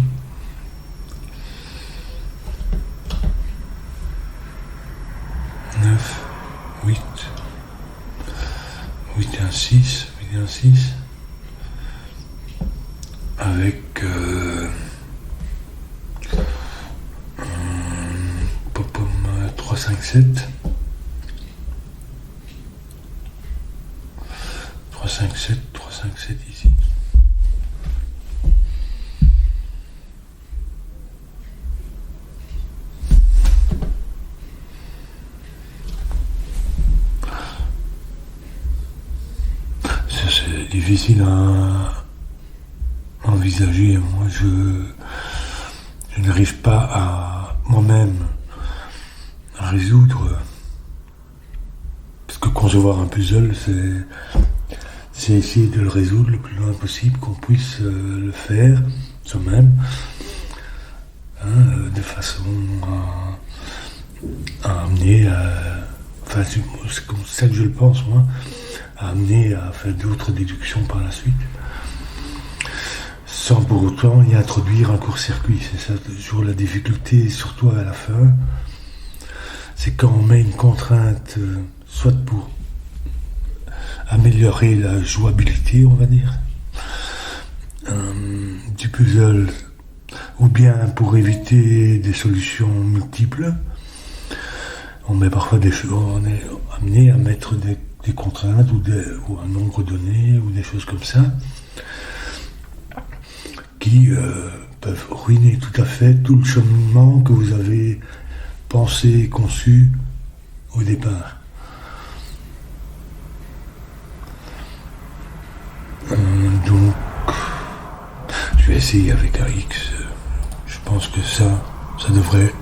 Neuf, 8, 8, 1, 6, 8, 1, 6. Avec Popom 3, 5, 7. 3, 5, 7, 3, 5, 7 ici. C'est difficile à envisager. Moi, je n'arrive pas à moi-même à résoudre. Parce que concevoir un puzzle, c'est essayer de le résoudre le plus loin possible, qu'on puisse le faire soi-même, de façon à amener enfin, c'est comme ça que je le pense, moi, à amener à faire d'autres déductions par la suite, sans pour autant y introduire un court-circuit. C'est ça toujours la difficulté, surtout à la fin, c'est quand on met une contrainte, soit pour améliorer la jouabilité, on va dire, du puzzle, ou bien pour éviter des solutions multiples. On met parfois on est amené à mettre des contraintes ou un nombre donné ou des choses comme ça qui peuvent ruiner tout à fait tout le cheminement que vous avez pensé et conçu au départ. Donc, je vais essayer avec un X. Je pense que ça devrait...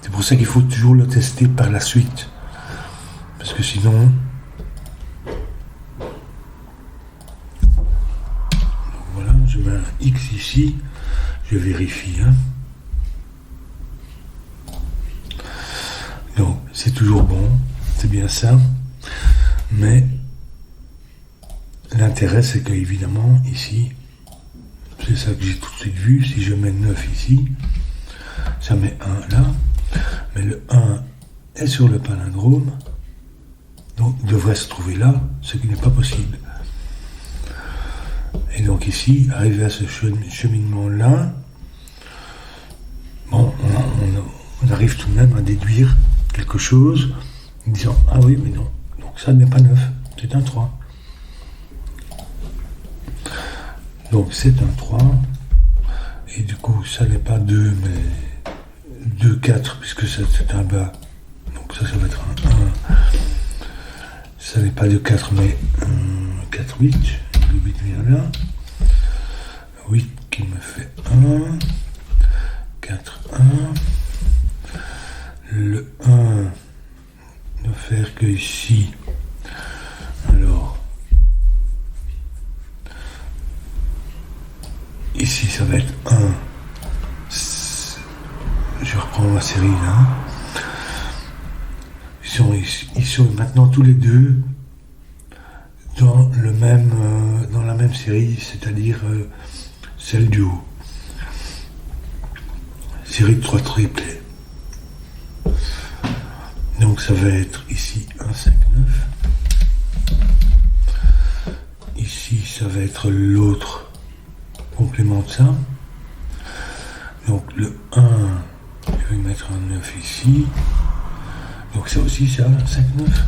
C'est pour ça qu'il faut toujours le tester par la suite. Parce que sinon... Donc voilà, je mets un X ici. Je vérifie. Donc, c'est toujours bon. C'est bien ça. Mais... l'intérêt, c'est que, évidemment, ici, c'est ça que j'ai tout de suite vu, si je mets 9 ici, ça met 1 là, mais le 1 est sur le palindrome, donc il devrait se trouver là, ce qui n'est pas possible. Et donc ici, arrivé à ce cheminement-là, bon, on arrive tout de même à déduire quelque chose, en disant, ah oui, mais non, donc ça n'est pas 9, c'est un 3. Donc c'est un 3, et du coup ça n'est pas 2, mais 2, 4, puisque c'est un bas, donc ça va être un 1, ça n'est pas 2, 4, mais 4, 8, le 8 vient là, 8 qui me fait 1, 4, 1, le 1 ne faire que ici, alors, ici, ça va être 1. Je reprends ma série là. Ils sont maintenant tous les deux dans la même série, c'est-à-dire celle du haut. Série de 3 triplés. Donc ça va être ici 1, 5, 9. Ici, ça va être l'autre complément de ça. Donc le 1, je vais mettre un 9 ici. Donc ça aussi, c'est un 5, 9.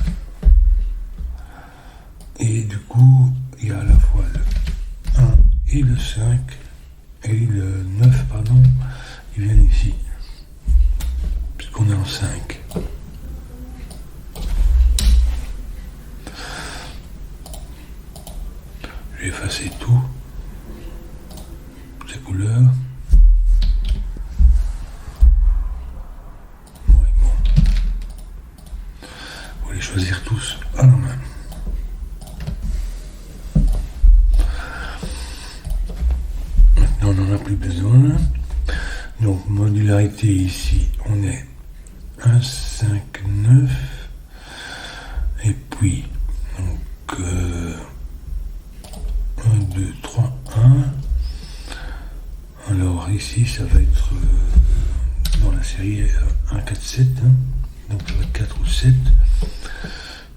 Et du coup, il y a à la fois le 1 et le 5, et le 9, pardon, ils viennent ici. Puisqu'on est en 5. Je vais effacer tout. Ces couleurs. Ouais, bon. Vous les choisir tous à la main. Maintenant, on n'en a plus besoin. Donc, modularité ici, on est 1, 5, 9. Et puis, donc, 1, 2, 3, 1. Alors, ici, ça va être dans la série 1, 4, 7. Hein. Donc, ça va être 4 ou 7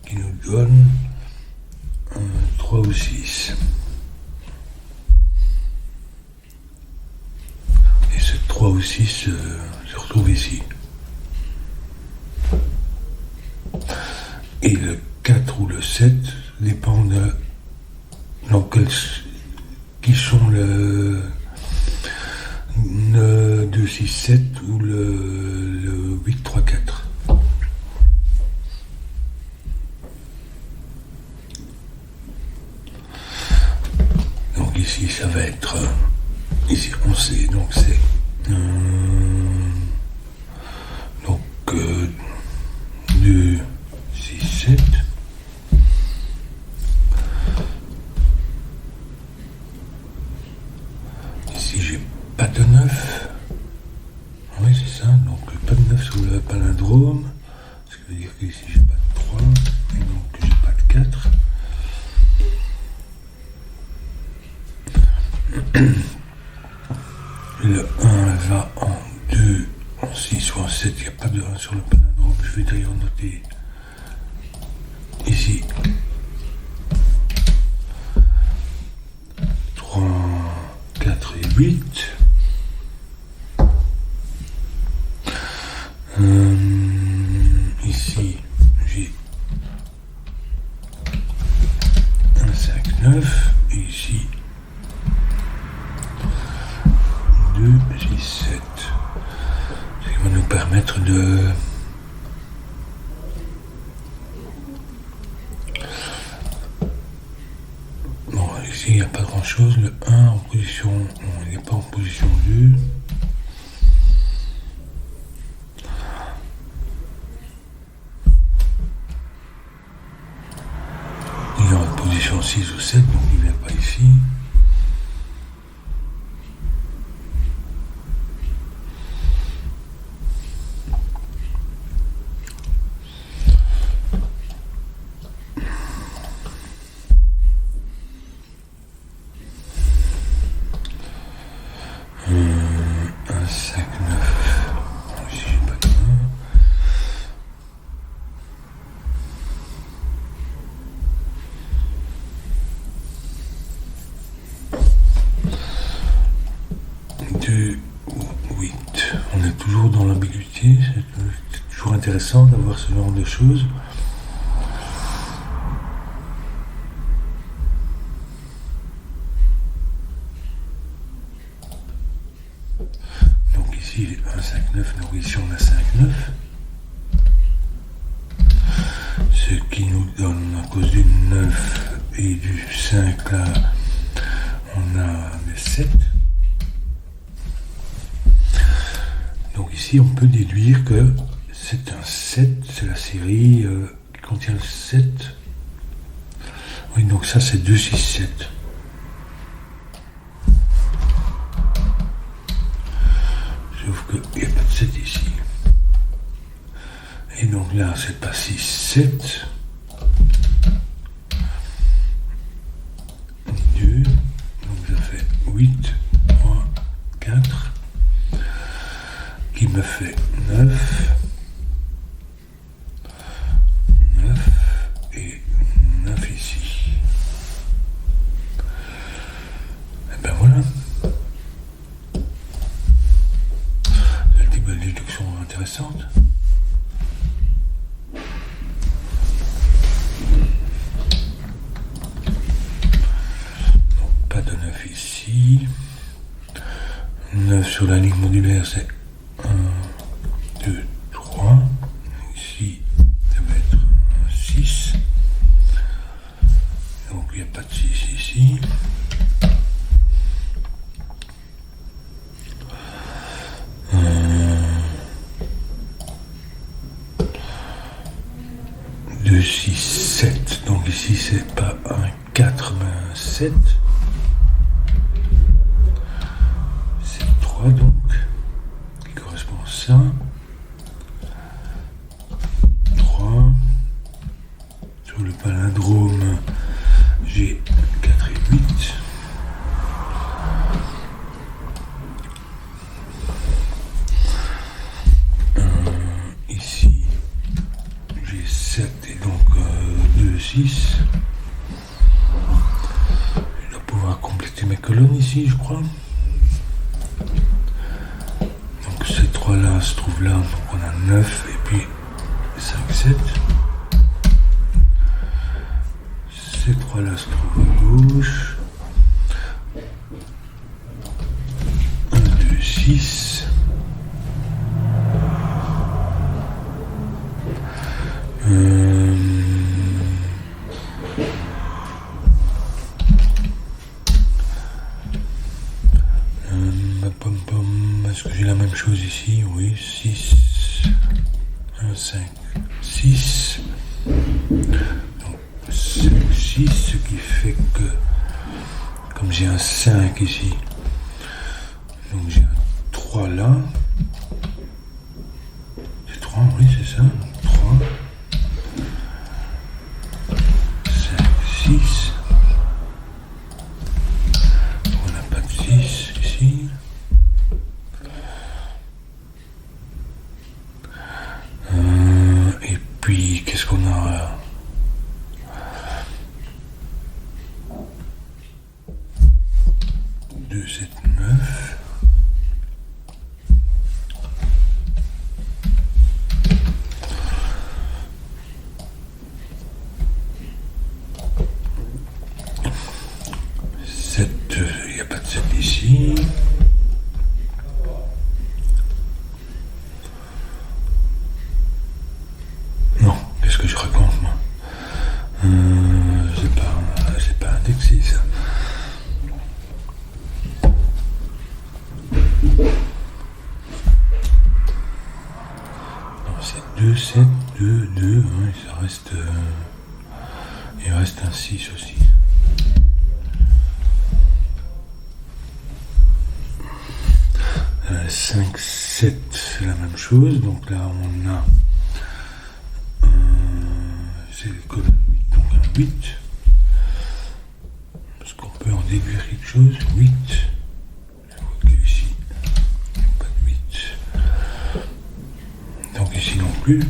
qui nous donne 3 ou 6. Et ce 3 ou 6 se retrouve ici. Et le 4 ou le 7 dépend de qui sont le 2, 6, 7 ou le 8, 3, 4. Donc ici ça va être ici on sait donc c'est donc 2, 6, 7. Ici j'ai pas de 9. Oui c'est ça, donc pas de 9 sur le palindrome. Ce qui veut dire qu'ici j'ai pas de 3 et donc j'ai pas de 4. Le 1 va en 2, en 6 ou en 7, il n'y a pas de 1 sur le palindrome. Je vais d'ailleurs noter ici 3, 4 et 8. Ici j'ai 1, 5, 9 et ici 2, 6, 7. Ce qui va nous permettre de bon, ici il n'y a pas grand chose. Le 1 en position, non, il n'est pas en position 2. Il est en position 6 ou 7, donc il ne vient pas ici. On est toujours dans l'ambiguïté, c'est toujours intéressant d'avoir ce genre de choses. Donc ici il est 1, 5, 9, donc ici on a 5, 9. Ce qui nous donne, à cause du 9 et du 5 là, on a le 7. Donc ici, on peut déduire que c'est un 7, c'est la série qui contient le 7. Oui, donc ça, c'est 2, 6, 7. Sauf qu'il n'y a pas de 7 ici. Et donc là, c'est pas 6, 7. 2. Donc ça fait 8, 3, 4. Qui me fait 9. 9 et 9 ici. Et ben voilà. intéressante. Donc, pas de 9 ici. 9 sur la ligne modulaire, c'est 1, 2, 3. Ici, ça va être un 6. Donc, il n'y a pas de 6 ici. Deux, 6, 7. Donc ici, c'est pas un 4, mais un 7. C'est 3 donc, qui correspond à ça. 3. Sur le palindrome, j'ai 4 et 8. Ici, j'ai 7 et donc 2, 6. Je dois pouvoir compléter mes colonnes ici, je crois. Donc ces 3-là se trouvent là, donc on a 9 et puis 5, 7. Ces 3-là se trouvent à gauche. 1, 2, 6. Est-ce que j'ai la même chose ici? Oui, 6, 1, 5, 6. Donc 5, 6, ce qui fait que, comme j'ai un 5 ici, donc j'ai un 3 là. C'est 3, oui, c'est ça. 3, 5, 6. On n'a pas de 6 ici. Et puis, qu'est-ce qu'on a? 2, 7, 9. Il n'y a pas de 7 ici. Non, qu'est-ce que je raconte, moi? C'est pas indexé, ça. Non, c'est 2, 7, 2, 2. Hein, ça reste, il reste un 6 aussi. 5, 7, c'est la même chose. Donc là, on a c'est le colonne 8, donc un 8. Est-ce qu'on peut en déduire quelque chose? 8. Je vois que ici, pas de 8. Donc ici non plus.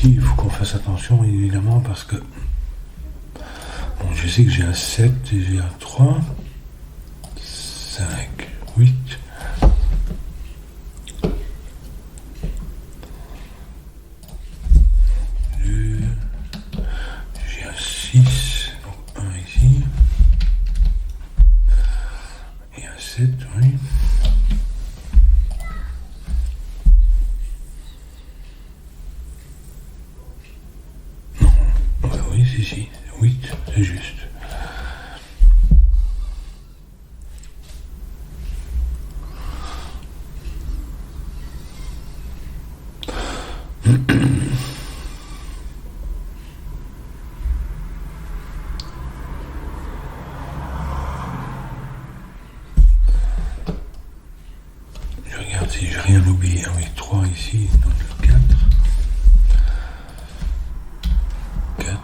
Il faut qu'on fasse attention évidemment parce que bon, je sais que j'ai un 7 et j'ai un 3, 5, 8. J'ai un 6, donc 1 ici. Et un 7, oui. Si, 8, c'est juste. Je regarde si j'ai rien oublié. Ah oui, 3 ici, donc le 4. 4.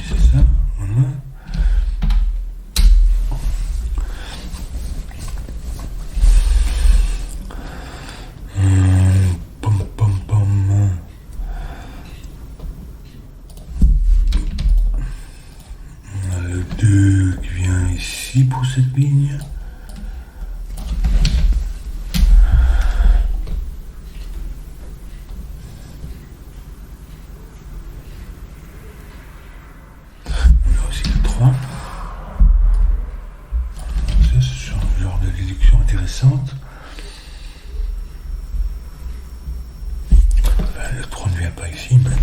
c'est ça. Voilà. Pom pom pom. On a le 2 qui vient ici pour cette ligne. On a aussi le 3. Ça, c'est un genre de déduction intéressante. Le 3 ne vient pas ici, mais...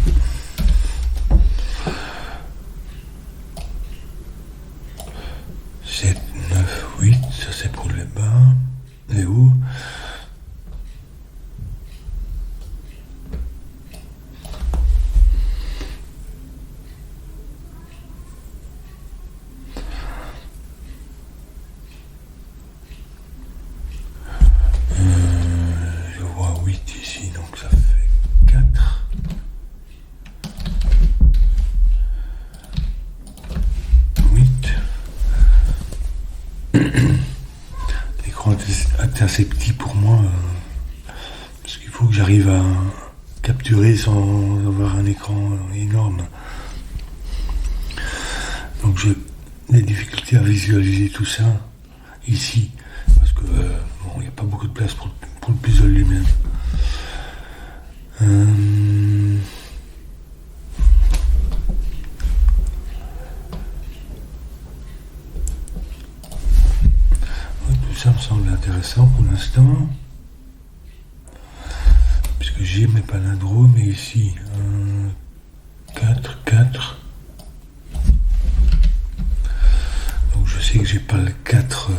ça c'est pour les bas, les hauts. Je vois 8 ici, donc ça fait 4. L'écran est assez petit pour moi, parce qu'il faut que j'arrive à capturer sans avoir un écran énorme. Donc j'ai des difficultés à visualiser tout ça ici, parce que il n'y a pas beaucoup de place pour le puzzle lui-même. Ça me semble intéressant pour l'instant, puisque j'ai mes palindromes, et ici 4, 4. Donc je sais que j'ai pas le 4,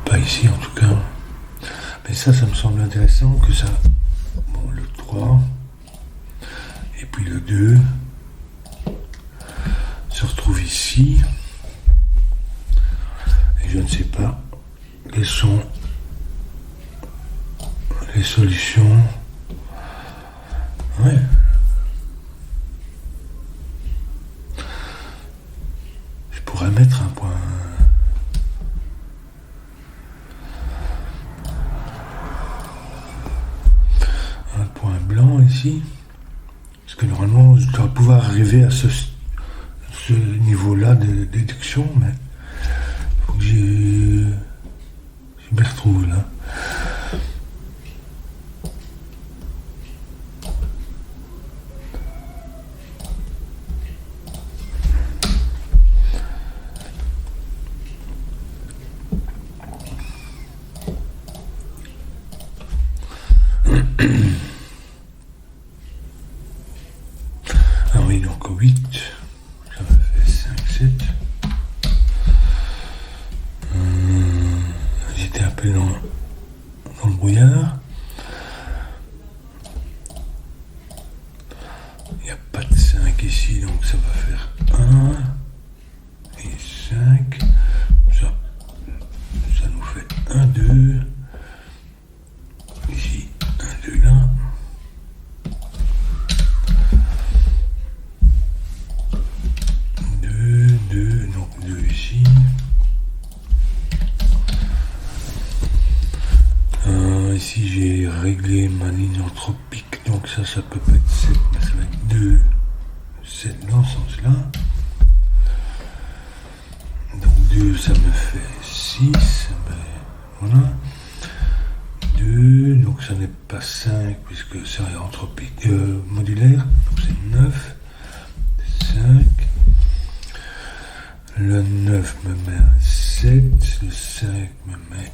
pas ici en tout cas, mais ça me semble intéressant que ça, bon, le 3 et puis le 2 se retrouve ici. Je ne sais pas quelles sont les solutions. Ouais. Je pourrais mettre un point blanc ici, parce que normalement je dois pouvoir arriver à ce niveau-là de déduction, mais je m'y retrouve là. Ah oui, donc 8, ça me fait 5, 7. J'étais un peu dans le brouillard. Il n'y a pas de 5 ici, donc ça va faire 1 et 5. Ça nous fait 1, 2. Ici, 1, 2 là. Donc 2 ici. Ici j'ai réglé ma ligne anthropique, donc ça peut pas être 7, mais ça va être 2, 7 dans ce sens-là. Donc 2 ça me fait 6, ben, voilà. 2, donc ça n'est pas 5 puisque c'est anthropique modulaire, donc c'est 9, 5. Le 9 me met un 7, le 5 me met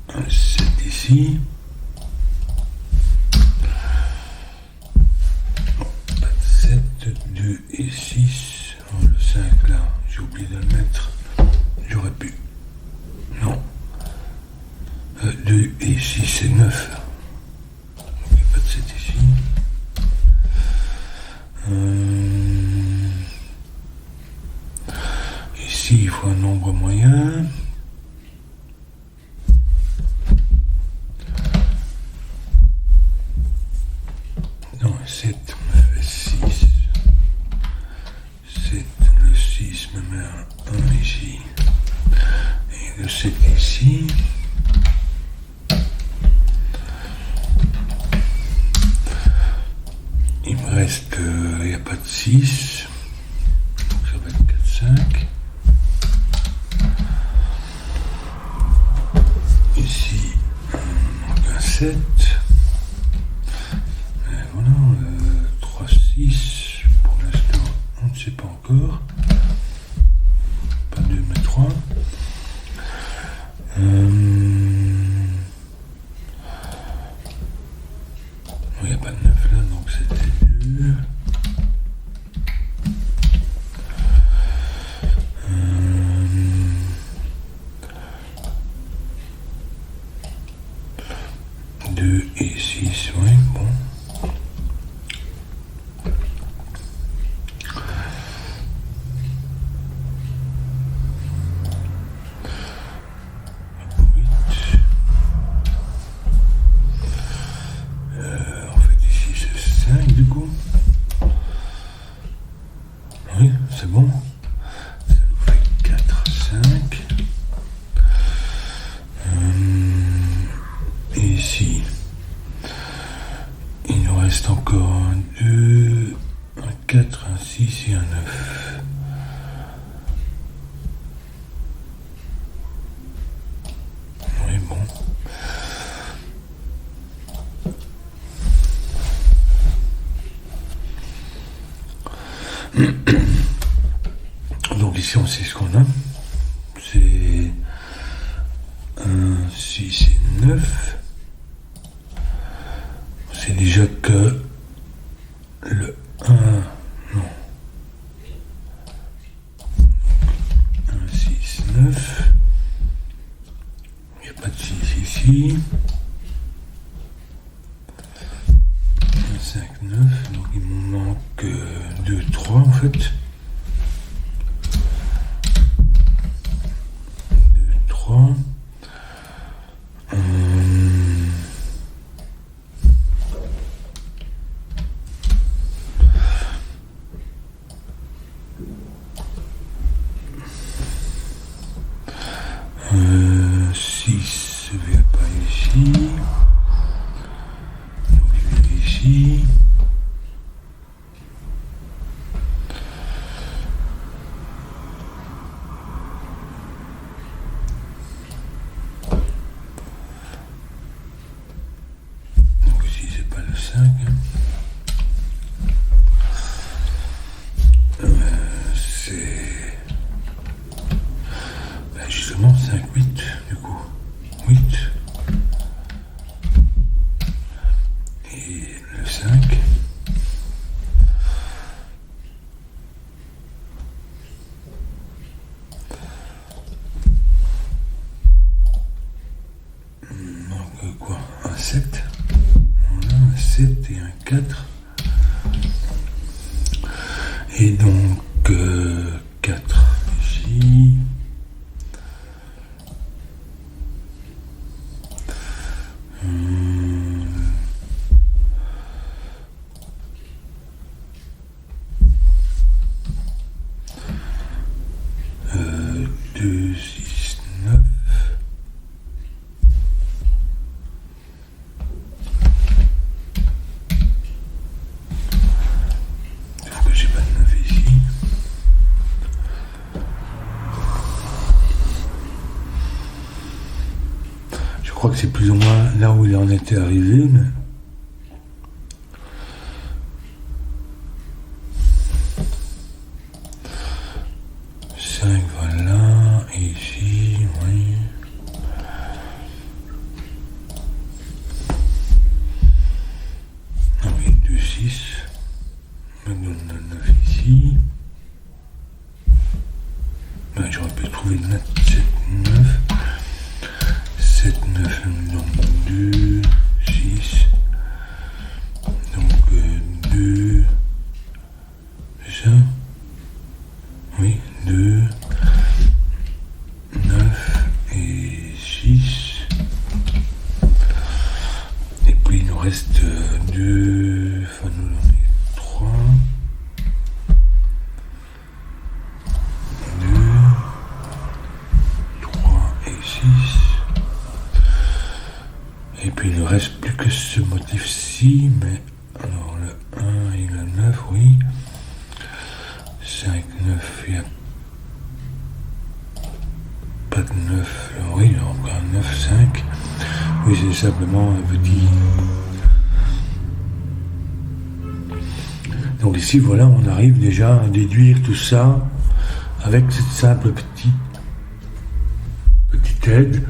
un 7 ici. Bon, pas de 7, 2 et 6. Oh, le 5 là, j'ai oublié de le mettre. J'aurais pu. Non. 2 et 6 c'est 9. Donc il n'y a pas de 7 ici. Ici il faut un nombre moyen. Non, 7 me fait 6 me met un 1 ici. Et le 7 ici. Il me reste, il n'y a pas de 6. Donc ça va être 4, 5. Ici, donc un 7. Et voilà, 3, 6. Pour l'instant, on ne sait pas encore. Pas 2, mais 3. Il n'y a pas de 9 là, donc c'était 2. Et 6, oui, bon. En fait, ici c'est 5 du coup. Oui, c'est bon. Ça nous fait 4, 5. Et ici. Il nous reste encore un 2, un 4, un 6 et un 9. Oui, bon. Donc ici on sait ce qu'on a. C'est 1, 6 et 9. C'est déjà que le 1, non. 1, 6, 9. Il n'y a pas de 6 ici. 1, 5, 9. Donc il me manque 2, 3 en fait. 2, 3. Je vais pas ici. Donc il vient ici. Donc ici c'est pas le 5. C'est justement 5, 8 du coup. 8 et le 5 donc quoi, un 7, voilà, un 7 et un 4 et donc 4 ici. Je crois que c'est plus ou moins là où il en était arrivé, mais... voilà, et ici, oui. Ah oui, 2, 6. Me donne le 9 ici. Ben, j'aurais pu trouver le 7, 9. 7, 9, donc 2, 6. Donc 2. C'est ça? Oui, 2. 9 et 6. Et puis il nous reste 2. Enfin, nous en est 3. reste plus que ce motif-ci, mais alors le 1 et le 9, oui. 5, 9, il n'y a pas de 9, oui, il y a encore un 9, 5. Oui, c'est simplement un petit... Donc ici, voilà, on arrive déjà à déduire tout ça avec cette simple petite aide.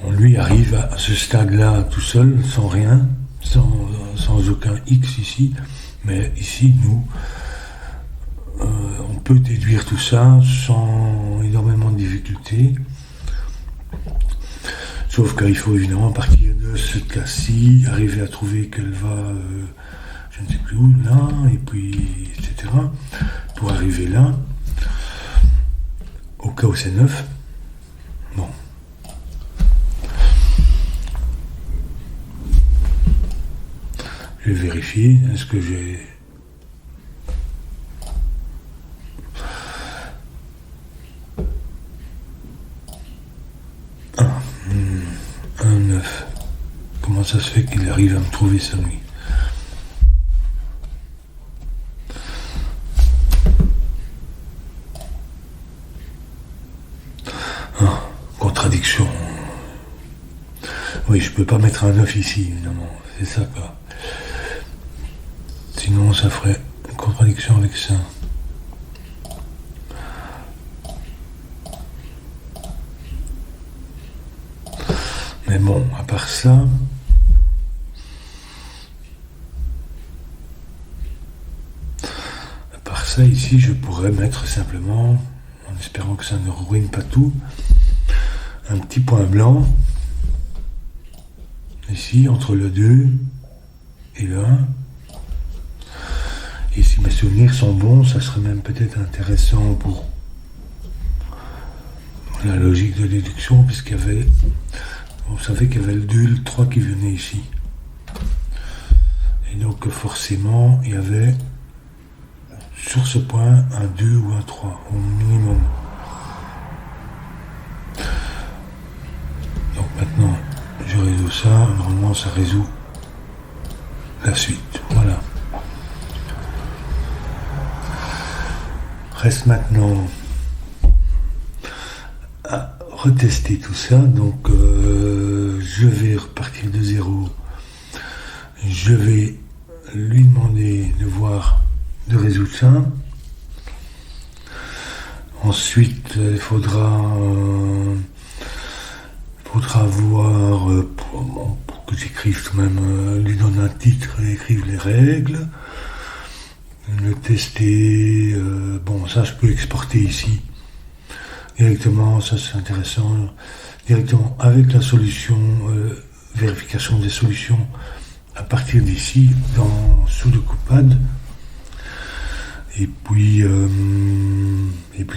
On lui arrive à ce stade-là tout seul, sans rien, sans aucun X ici. Mais ici, nous, on peut déduire tout ça sans énormément de difficultés. Sauf qu'il faut évidemment partir de cette classe-ci, arriver à trouver qu'elle va, je ne sais plus où, là, et puis, etc. Pour arriver là, au cas où c'est 9. Bon. Je vais vérifier, est-ce que j'ai... Un 9. Comment ça se fait qu'il arrive à me trouver ça, lui? Contradiction. Oui, je peux pas mettre un 9 ici, évidemment. C'est ça, quoi. Sinon, ça ferait une contradiction avec ça. Mais bon, à part ça... ici, je pourrais mettre simplement, en espérant que ça ne ruine pas tout, un petit point blanc, ici, entre le 2 et le 1. Et si mes souvenirs sont bons, ça serait même peut-être intéressant pour la logique de déduction, puisqu'il y avait, on savait qu'il y avait le 2 et le 3 qui venaient ici. Et donc forcément, il y avait sur ce point un 2 ou un 3 au minimum. Donc maintenant, je résous ça. Normalement, ça résout la suite. Voilà. Reste maintenant à retester tout ça. Donc, je vais repartir de zéro. Je vais lui demander de voir, de résoudre ça. Ensuite, il faudra voir, pour que j'écrive tout de même, lui donner un titre et écrire les règles. Le tester, bon, ça je peux l'exporter ici. Directement, ça c'est intéressant. Directement avec la solution, vérification des solutions à partir d'ici, dans SudokuPad. Et puis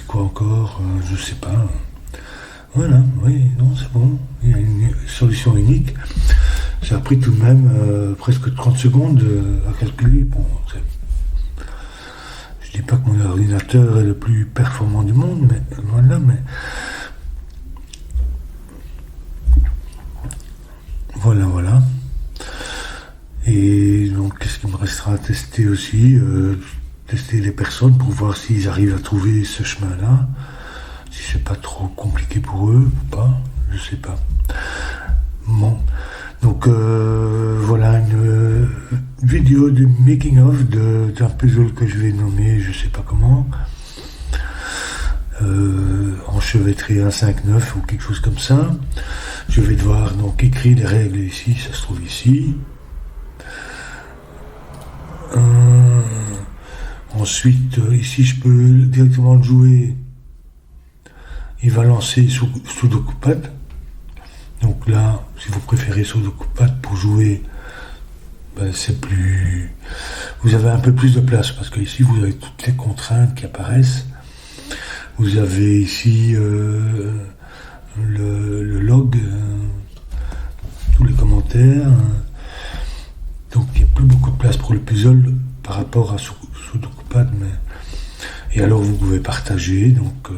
quoi encore, je sais pas. Voilà, oui, non, c'est bon. Il y a une solution unique. Ça a pris tout de même presque 30 secondes à calculer. Bon, je dis pas que mon ordinateur est le plus performant du monde, mais voilà, mais voilà. Et donc, qu'est-ce qu'il me restera à tester aussi? Tester les personnes pour voir s'ils arrivent à trouver ce chemin-là, si c'est pas trop compliqué pour eux ou pas, je sais pas. Bon, donc voilà une vidéo de making of d'un puzzle que je vais nommer, je sais pas comment, enchevêtré 1-5-9 ou quelque chose comme ça. Je vais devoir donc écrire les règles ici, ça se trouve ici. Ensuite, ici, je peux directement le jouer. Il va lancer SudokuPad. Donc là, si vous préférez SudokuPad pour jouer, ben c'est plus... Vous avez un peu plus de place, parce que ici, vous avez toutes les contraintes qui apparaissent. Vous avez ici le log, tous les commentaires. Donc, il n'y a plus beaucoup de place pour le puzzle par rapport à SudokuPad, mais... Et alors vous pouvez partager, donc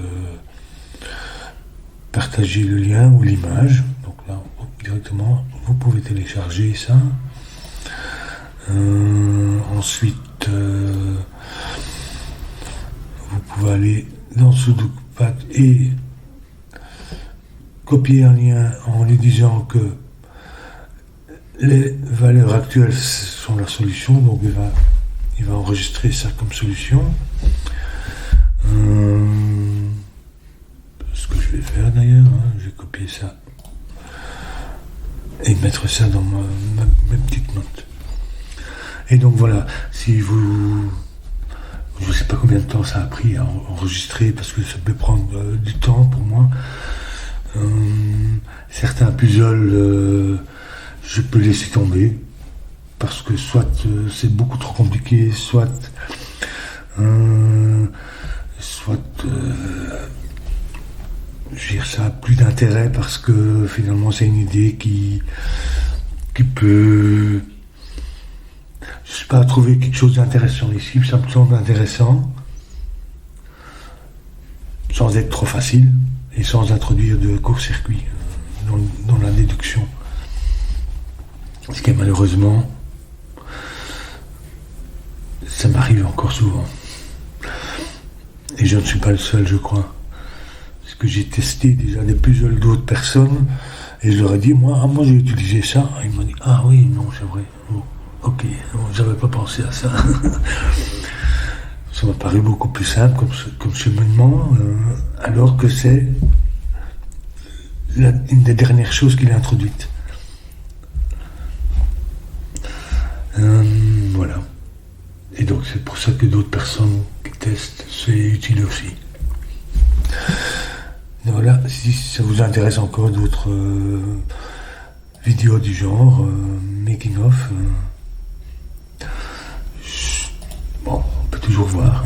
partager le lien ou l'image. Donc là, directement. Vous pouvez télécharger ça. Ensuite, vous pouvez aller dans Sudoku-Pad et copier un lien en lui disant que les valeurs actuelles sont la solution, donc il va enregistrer ça comme solution. Ce que je vais faire d'ailleurs, je vais copier ça et mettre ça dans mes petites notes. Et donc voilà, si vous... Je ne sais pas combien de temps ça a pris à enregistrer, parce que ça peut prendre du temps pour moi. Certains puzzles, je peux laisser tomber, parce que soit c'est beaucoup trop compliqué, soit je veux dire, ça a plus d'intérêt, parce que finalement c'est une idée qui peut... Je ne sais pas trouver quelque chose d'intéressant ici, ça me semble intéressant, sans être trop facile et sans introduire de court-circuit dans la déduction. Ce qui est malheureusement, ça m'arrive encore souvent. Et je ne suis pas le seul, je crois. Parce que j'ai testé déjà des puzzles d'autres personnes et je leur ai dit, moi j'ai utilisé ça. Et ils m'ont dit, ah oui, non, c'est vrai. Oh. Ok, j'avais pas pensé à ça. Ça m'a paru beaucoup plus simple comme cheminement, alors que c'est une des dernières choses qu'il a introduites. Voilà. Et donc c'est pour ça que d'autres personnes qui testent, c'est utile aussi. Et voilà, si ça vous intéresse encore d'autres vidéos du genre, making of, bon, on peut toujours voir.